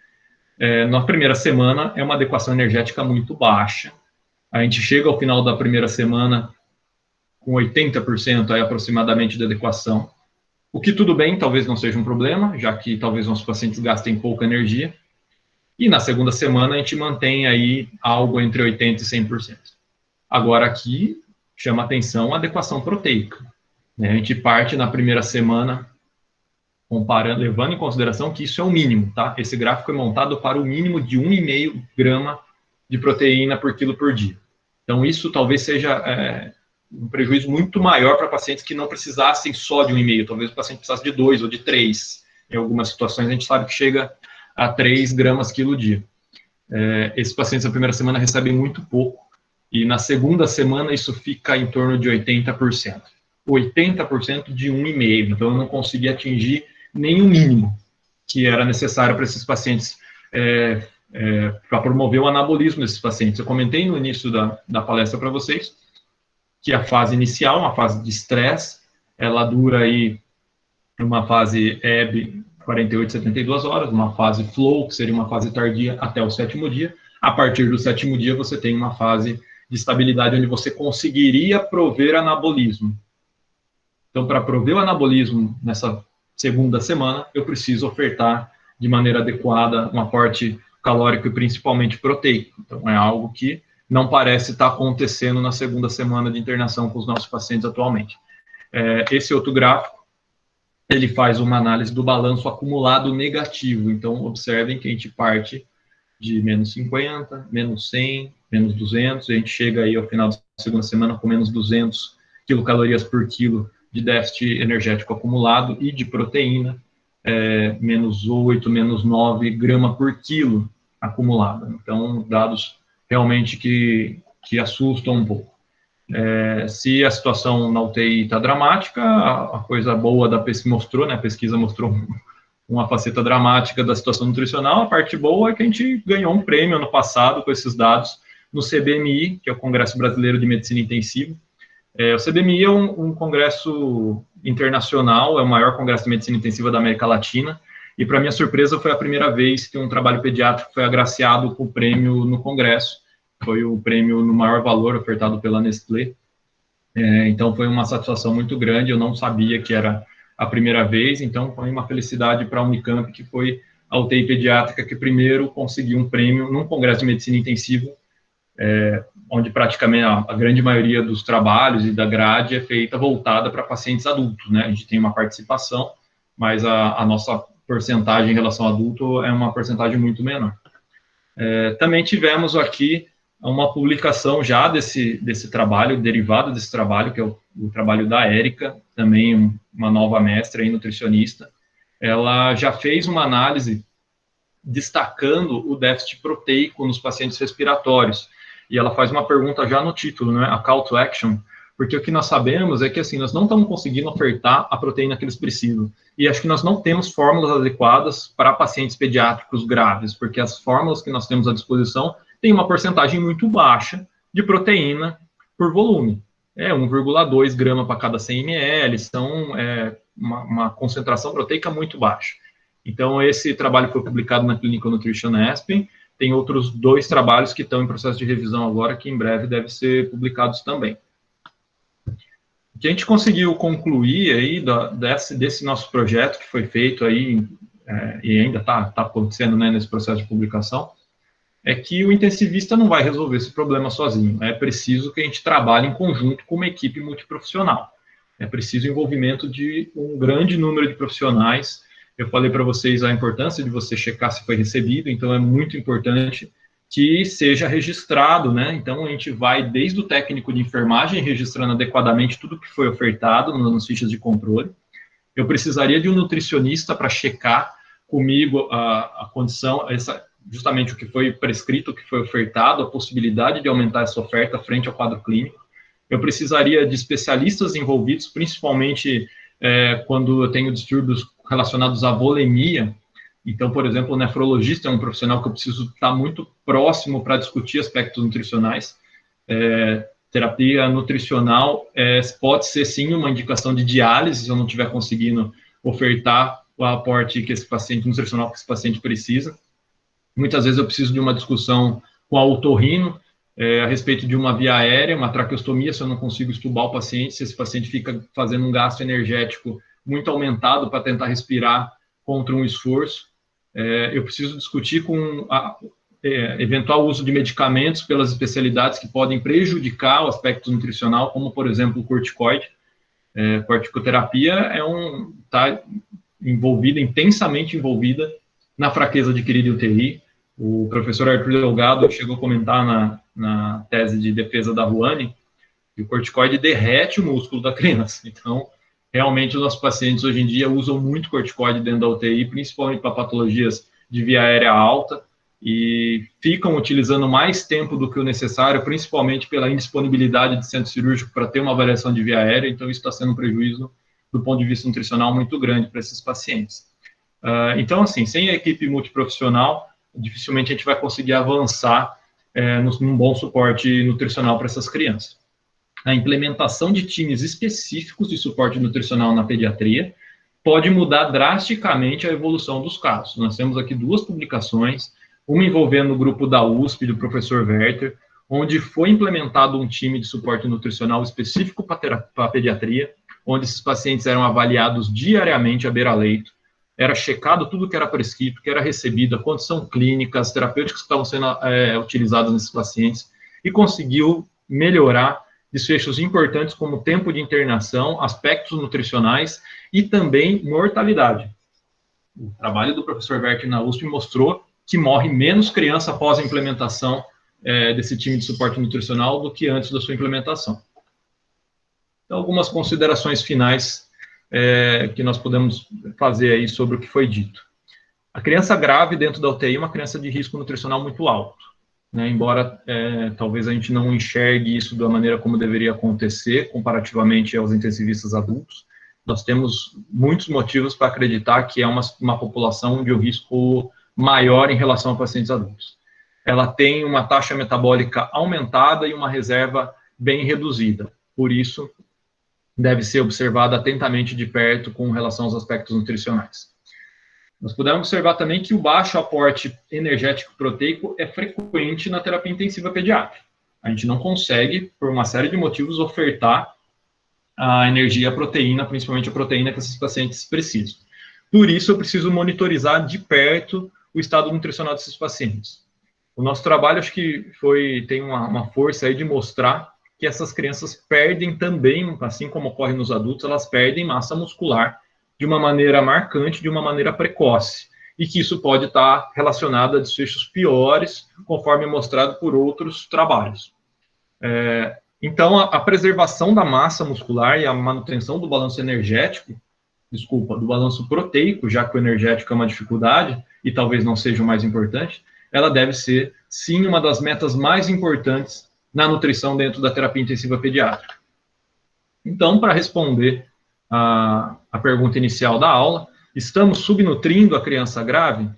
na primeira semana é uma adequação energética muito baixa. A gente chega ao final da primeira semana com 80% aí, aproximadamente de adequação, o que tudo bem, talvez não seja um problema, já que talvez nossos pacientes gastem pouca energia, e na segunda semana a gente mantém aí algo entre 80% e 100%. Agora aqui chama atenção a adequação proteica, né? A gente parte na primeira semana comparando, levando em consideração que isso é o mínimo, tá? Esse gráfico é montado para o mínimo de 1,5 grama de proteína por quilo por dia. Então, isso talvez seja um prejuízo muito maior para pacientes que não precisassem só de 1,5, talvez o paciente precisasse de 2 ou de 3. Em algumas situações, a gente sabe que chega a 3 gramas quilo dia. Esses pacientes na primeira semana recebem muito pouco, e na segunda semana isso fica em torno de 80%. 80% de 1,5, então eu não consegui atingir nem o mínimo que era necessário para esses pacientes para promover o anabolismo desses pacientes. Eu comentei no início da palestra para vocês que a fase inicial, uma fase de estresse, ela dura aí uma fase ebb 48, 72 horas, uma fase flow, que seria uma fase tardia, até o 7º dia. A partir do 7º dia, você tem uma fase de estabilidade, onde você conseguiria prover anabolismo. Então, para prover o anabolismo nessa segunda semana, eu preciso ofertar de maneira adequada um aporte calórico e principalmente proteico. Então, é algo que não parece estar acontecendo na segunda semana de internação com os nossos pacientes atualmente. Esse outro gráfico, ele faz uma análise do balanço acumulado negativo. Então, observem que a gente parte de menos 50, menos 100, menos 200, e a gente chega aí ao final da segunda semana com menos 200 quilocalorias por quilo de déficit energético acumulado e de proteína, menos 8, menos 9 grama por quilo acumulado. Então, dados realmente que assustam um pouco. Se a situação na UTI está dramática, a coisa boa da pesquisa mostrou, né, a pesquisa mostrou uma faceta dramática da situação nutricional. A parte boa é que a gente ganhou um prêmio ano passado com esses dados no CBMI, que é o Congresso Brasileiro de Medicina Intensiva. O CBMI é um congresso internacional, é o maior congresso de medicina intensiva da América Latina, e para minha surpresa foi a primeira vez que um trabalho pediátrico foi agraciado com o prêmio no congresso. Foi o prêmio no maior valor ofertado pela Nestlé. Então foi uma satisfação muito grande, eu não sabia que era a primeira vez, então foi uma felicidade para a Unicamp, que foi a UTI pediátrica que primeiro conseguiu um prêmio num congresso de medicina intensiva, onde praticamente a grande maioria dos trabalhos e da grade é feita voltada para pacientes adultos, né? A gente tem uma participação, mas a nossa porcentagem em relação ao adulto é uma porcentagem muito menor. Também tivemos aqui uma publicação já desse trabalho, derivado desse trabalho, que é o trabalho da Érica, também uma nova mestra e nutricionista. Ela já fez uma análise destacando o déficit proteico nos pacientes respiratórios, e ela faz uma pergunta já no título, né, a call to action, porque o que nós sabemos é que, assim, nós não estamos conseguindo ofertar a proteína que eles precisam, e acho que nós não temos fórmulas adequadas para pacientes pediátricos graves, porque as fórmulas que nós temos à disposição têm uma porcentagem muito baixa de proteína por volume, 1,2 grama para cada 100 ml, são uma concentração proteica muito baixa. Então, esse trabalho foi publicado na Clinical Nutrition Aspen. Tem outros 2 trabalhos que estão em processo de revisão agora, que em breve devem ser publicados também. O que a gente conseguiu concluir aí desse nosso projeto que foi feito aí, e ainda está acontecendo, né, nesse processo de publicação, é que o intensivista não vai resolver esse problema sozinho. É preciso que a gente trabalhe em conjunto com uma equipe multiprofissional. É preciso o envolvimento de um grande número de profissionais. Eu falei para vocês a importância de você checar se foi recebido, então é muito importante que seja registrado, né? Então a gente vai desde o técnico de enfermagem registrando adequadamente tudo que foi ofertado nas fichas de controle. Eu precisaria de um nutricionista para checar comigo a condição, justamente o que foi prescrito, o que foi ofertado, a possibilidade de aumentar essa oferta frente ao quadro clínico. Eu precisaria de especialistas envolvidos, principalmente quando eu tenho distúrbios relacionados à volemia. Então, por exemplo, o nefrologista é um profissional que eu preciso estar muito próximo para discutir aspectos nutricionais. Terapia nutricional pode ser, sim, uma indicação de diálise, se eu não estiver conseguindo ofertar o aporte que esse paciente nutricional que esse paciente precisa. Muitas vezes eu preciso de uma discussão com a otorrino a respeito de uma via aérea, uma traqueostomia, se eu não consigo estubar o paciente, se esse paciente fica fazendo um gasto energético muito aumentado para tentar respirar contra um esforço. Eu preciso discutir com eventual uso de medicamentos pelas especialidades que podem prejudicar o aspecto nutricional, como, por exemplo, o corticoide. Corticoterapia está intensamente envolvida na fraqueza adquirida em UTI. O professor Arthur Delgado chegou a comentar na tese de defesa da Ruane que o corticoide derrete o músculo da criança. Então, realmente, os nossos pacientes hoje em dia usam muito corticoide dentro da UTI, principalmente para patologias de via aérea alta, e ficam utilizando mais tempo do que o necessário, principalmente pela indisponibilidade de centro cirúrgico para ter uma avaliação de via aérea. Então, isso está sendo um prejuízo do ponto de vista nutricional muito grande para esses pacientes. Então, assim, sem a equipe multiprofissional, dificilmente a gente vai conseguir avançar num bom suporte nutricional para essas crianças. A implementação de times específicos de suporte nutricional na pediatria pode mudar drasticamente a evolução dos casos. Nós temos aqui 2 publicações, uma envolvendo o grupo da USP, do professor Werther, onde foi implementado um time de suporte nutricional específico para a pediatria, onde esses pacientes eram avaliados diariamente à beira-leito, era checado tudo que era prescrito, que era recebido, a condição clínica, as terapêuticas que estavam sendo utilizadas nesses pacientes, e conseguiu melhorar desfechos importantes como tempo de internação, aspectos nutricionais e também mortalidade. O trabalho do professor Werther na USP mostrou que morre menos criança após a implementação desse time de suporte nutricional do que antes da sua implementação. Então, algumas considerações finais que nós podemos fazer aí sobre o que foi dito. A criança grave dentro da UTI é uma criança de risco nutricional muito alto, né? Embora talvez a gente não enxergue isso da maneira como deveria acontecer, comparativamente aos intensivistas adultos, nós temos muitos motivos para acreditar que é uma população de um risco maior em relação a pacientes adultos. Ela tem uma taxa metabólica aumentada e uma reserva bem reduzida, por isso deve ser observada atentamente de perto com relação aos aspectos nutricionais. Nós podemos observar também que o baixo aporte energético proteico é frequente na terapia intensiva pediátrica. A gente não consegue, por uma série de motivos, ofertar a energia, a proteína, principalmente a proteína que esses pacientes precisam. Por isso, eu preciso monitorizar de perto o estado nutricional desses pacientes. O nosso trabalho, acho que tem uma força aí de mostrar que essas crianças perdem também, assim como ocorre nos adultos, elas perdem massa muscular de uma maneira marcante, de uma maneira precoce, e que isso pode estar relacionado a desfechos piores, conforme mostrado por outros trabalhos. Então, a preservação da massa muscular e a manutenção do balanço do balanço proteico, já que o energético é uma dificuldade, e talvez não seja o mais importante, ela deve ser, sim, uma das metas mais importantes na nutrição dentro da terapia intensiva pediátrica. Então, para responder a pergunta inicial da aula, estamos subnutrindo a criança grave?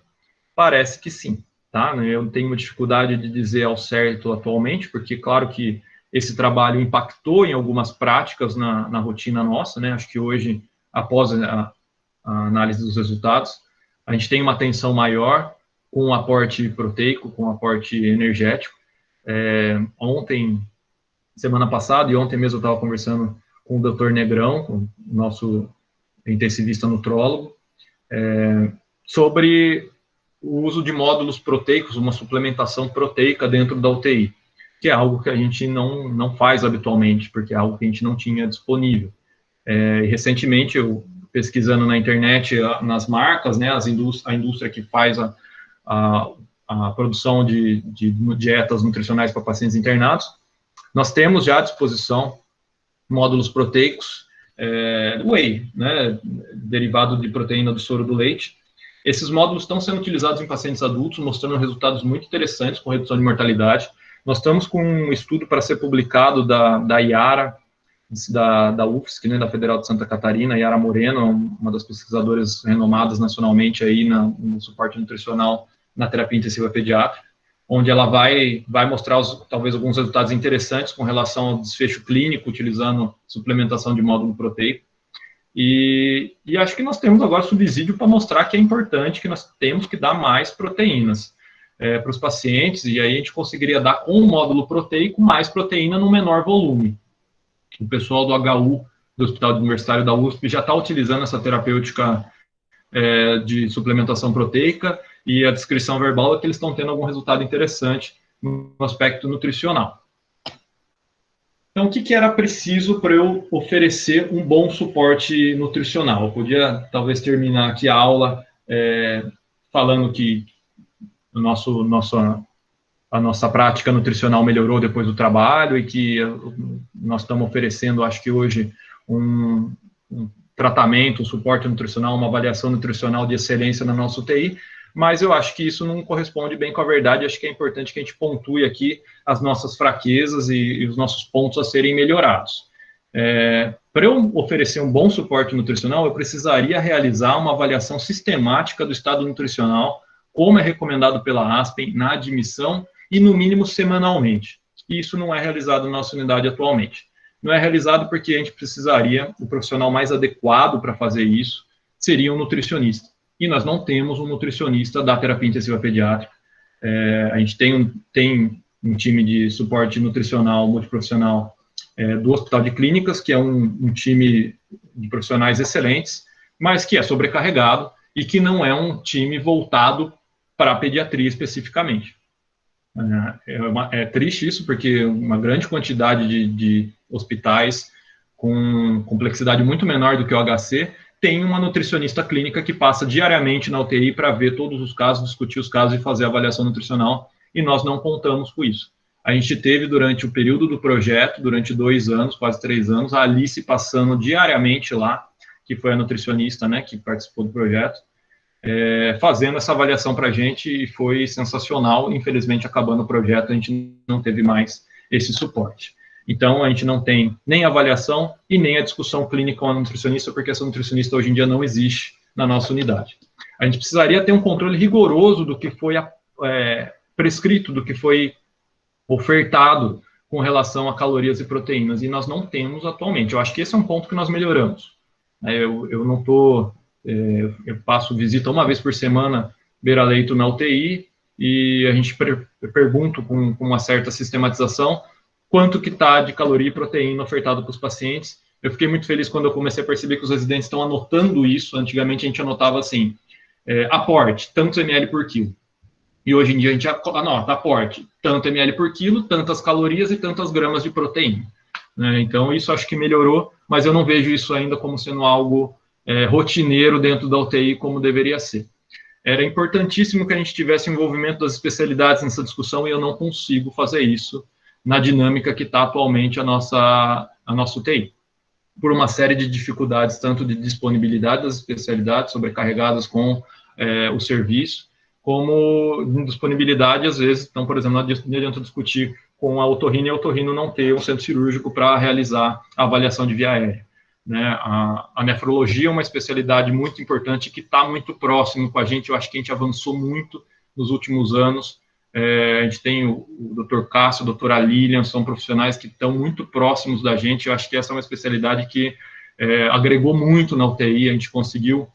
Parece que sim, tá? Eu tenho uma dificuldade de dizer ao certo atualmente, porque claro que esse trabalho impactou em algumas práticas na rotina nossa, né? Acho que hoje, após a análise dos resultados, a gente tem uma atenção maior com o aporte proteico, com o aporte energético. Semana passada, e ontem mesmo eu estava conversando com o Dr. Negrão, o nosso intensivista nutrólogo, sobre o uso de módulos proteicos, uma suplementação proteica dentro da UTI, que é algo que a gente não faz habitualmente, porque é algo que a gente não tinha disponível. E recentemente, eu pesquisando na internet, nas marcas, né, a indústria que faz a produção de dietas nutricionais para pacientes internados, nós temos já à disposição módulos proteicos, whey, né, derivado de proteína do soro do leite. Esses módulos estão sendo utilizados em pacientes adultos, mostrando resultados muito interessantes com redução de mortalidade. Nós estamos com um estudo para ser publicado da Yara, da UFSC, né, da Federal de Santa Catarina, Yara Moreno, uma das pesquisadoras renomadas nacionalmente aí no suporte nutricional na terapia intensiva pediátrica, onde ela vai mostrar talvez alguns resultados interessantes com relação ao desfecho clínico, utilizando suplementação de módulo proteico. E acho que nós temos agora subsídio para mostrar que é importante, que nós temos que dar mais proteínas para os pacientes, e aí a gente conseguiria dar com o módulo proteico mais proteína no menor volume. O pessoal do HU, do Hospital Universitário da USP, já está utilizando essa terapêutica de suplementação proteica, e a descrição verbal é que eles estão tendo algum resultado interessante no aspecto nutricional. Então, o que era preciso para eu oferecer um bom suporte nutricional? Eu podia, talvez, terminar aqui a aula falando que a nossa prática nutricional melhorou depois do trabalho e que nós estamos oferecendo, acho que hoje, um tratamento, um suporte nutricional, uma avaliação nutricional de excelência na nossa UTI, mas eu acho que isso não corresponde bem com a verdade. Acho que é importante que a gente pontue aqui as nossas fraquezas e os nossos pontos a serem melhorados. Para eu oferecer um bom suporte nutricional, eu precisaria realizar uma avaliação sistemática do estado nutricional como é recomendado pela Aspen, na admissão e, no mínimo, semanalmente. E isso não é realizado na nossa unidade atualmente. Não é realizado porque a gente precisaria, o profissional mais adequado para fazer isso seria um nutricionista. E nós não temos um nutricionista da terapia intensiva pediátrica. A gente tem um time de suporte nutricional multiprofissional do Hospital de Clínicas, que é um time de profissionais excelentes, mas que é sobrecarregado e que não é um time voltado para a pediatria especificamente. É triste isso, porque uma grande quantidade de hospitais com complexidade muito menor do que o HC tem uma nutricionista clínica que passa diariamente na UTI para ver todos os casos, discutir os casos e fazer a avaliação nutricional, e nós não contamos com isso. A gente teve, durante o período do projeto, durante 2 anos, quase 3 anos, a Alice passando diariamente lá, que foi a nutricionista, né, que participou do projeto, fazendo essa avaliação para a gente, e foi sensacional. Infelizmente, acabando o projeto, a gente não teve mais esse suporte. Então, a gente não tem nem avaliação e nem a discussão clínica com a nutricionista, porque essa nutricionista hoje em dia não existe na nossa unidade. A gente precisaria ter um controle rigoroso do que foi prescrito, do que foi ofertado com relação a calorias e proteínas, e nós não temos atualmente. Eu acho que esse é um ponto que nós melhoramos. Eu não estou... eu passo visita uma vez por semana beira-leito na UTI, e a gente pergunta com uma certa sistematização quanto que está de caloria e proteína ofertado para os pacientes. Eu fiquei muito feliz quando eu comecei a perceber que os residentes estão anotando isso. Antigamente a gente anotava assim, aporte, tantos ml por quilo. E hoje em dia a gente anota, aporte, tanto ml por quilo, tantas calorias e tantas gramas de proteína. Então isso acho que melhorou, mas eu não vejo isso ainda como sendo algo rotineiro dentro da UTI como deveria ser. Era importantíssimo que a gente tivesse envolvimento das especialidades nessa discussão, e eu não consigo fazer isso na dinâmica que está atualmente a nossa UTI, por uma série de dificuldades, tanto de disponibilidade das especialidades sobrecarregadas com o serviço, como disponibilidade, às vezes. Então, por exemplo, não adianta discutir com a otorrino e a otorrino não ter um centro cirúrgico para realizar a avaliação de via aérea. A nefrologia é uma especialidade muito importante que está muito próximo com a gente. Eu acho que a gente avançou muito nos últimos anos. A gente tem o Dr. Cássio, a doutora Lilian, são profissionais que estão muito próximos da gente. Eu acho que essa é uma especialidade que agregou muito na UTI. A gente conseguiu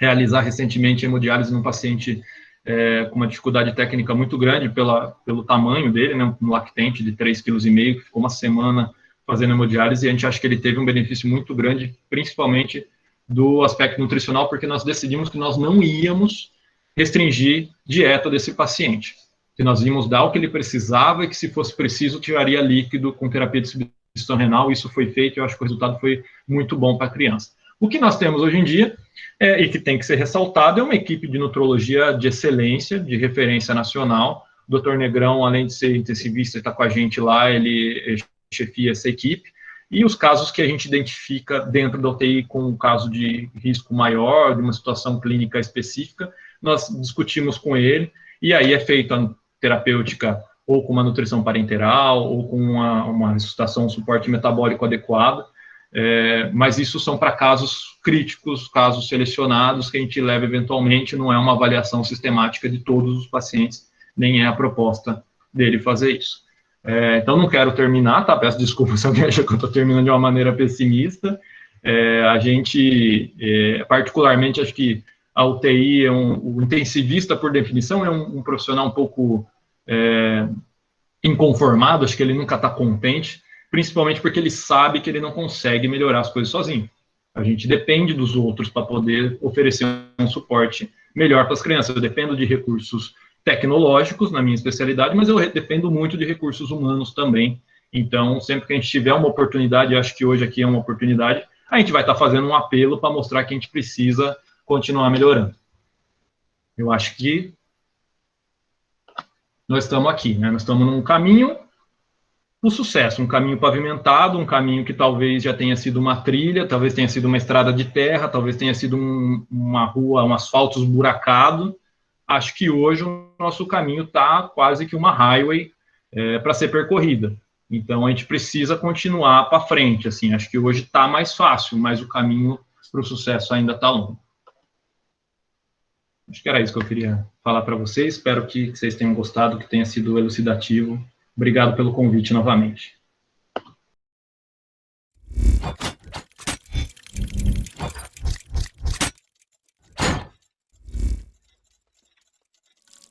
realizar recentemente hemodiálise num paciente com uma dificuldade técnica muito grande pelo tamanho dele, né, um lactente de 3,5 kg, que ficou uma semana fazendo hemodiálise, e a gente acha que ele teve um benefício muito grande, principalmente do aspecto nutricional, porque nós decidimos que nós não íamos restringir dieta desse paciente, que nós íamos dar o que ele precisava, e que, se fosse preciso, tiraria líquido com terapia de substituição renal. Isso foi feito, e eu acho que o resultado foi muito bom para a criança. O que nós temos hoje em dia, e que tem que ser ressaltado, é uma equipe de nutrologia de excelência, de referência nacional. O Dr. Negrão, além de ser intensivista, está com a gente lá, ele chefia essa equipe, e os casos que a gente identifica dentro da UTI com um caso de risco maior, de uma situação clínica específica, nós discutimos com ele, e aí é feita a terapêutica ou com uma nutrição parenteral, ou com uma ressuscitação, um suporte metabólico adequado, mas isso são para casos críticos, casos selecionados, que a gente leva eventualmente. Não é uma avaliação sistemática de todos os pacientes, nem é a proposta dele fazer isso. Então, não quero terminar, tá? Peço desculpa se alguém acha que eu estou terminando de uma maneira pessimista. A gente, particularmente, acho que a UTI, o intensivista, por definição, é um profissional um pouco inconformado. Acho que ele nunca está contente, principalmente porque ele sabe que ele não consegue melhorar as coisas sozinho. A gente depende dos outros para poder oferecer um suporte melhor para as crianças. Eu dependo de recursos tecnológicos na minha especialidade, mas eu dependo muito de recursos humanos também. Então, sempre que a gente tiver uma oportunidade, acho que hoje aqui é uma oportunidade, a gente vai estar fazendo um apelo para mostrar que a gente precisa continuar melhorando. Eu acho que nós estamos aqui, né? Nós estamos num caminho do sucesso, um caminho pavimentado, um caminho que talvez já tenha sido uma trilha, talvez tenha sido uma estrada de terra, talvez tenha sido uma rua, um asfalto esburacado. Acho que hoje o nosso caminho está quase que uma highway para ser percorrida. Então, a gente precisa continuar para frente. Assim, acho que hoje está mais fácil, mas o caminho para o sucesso ainda está longo. Acho que era isso que eu queria falar para vocês. Espero que vocês tenham gostado, que tenha sido elucidativo. Obrigado pelo convite novamente.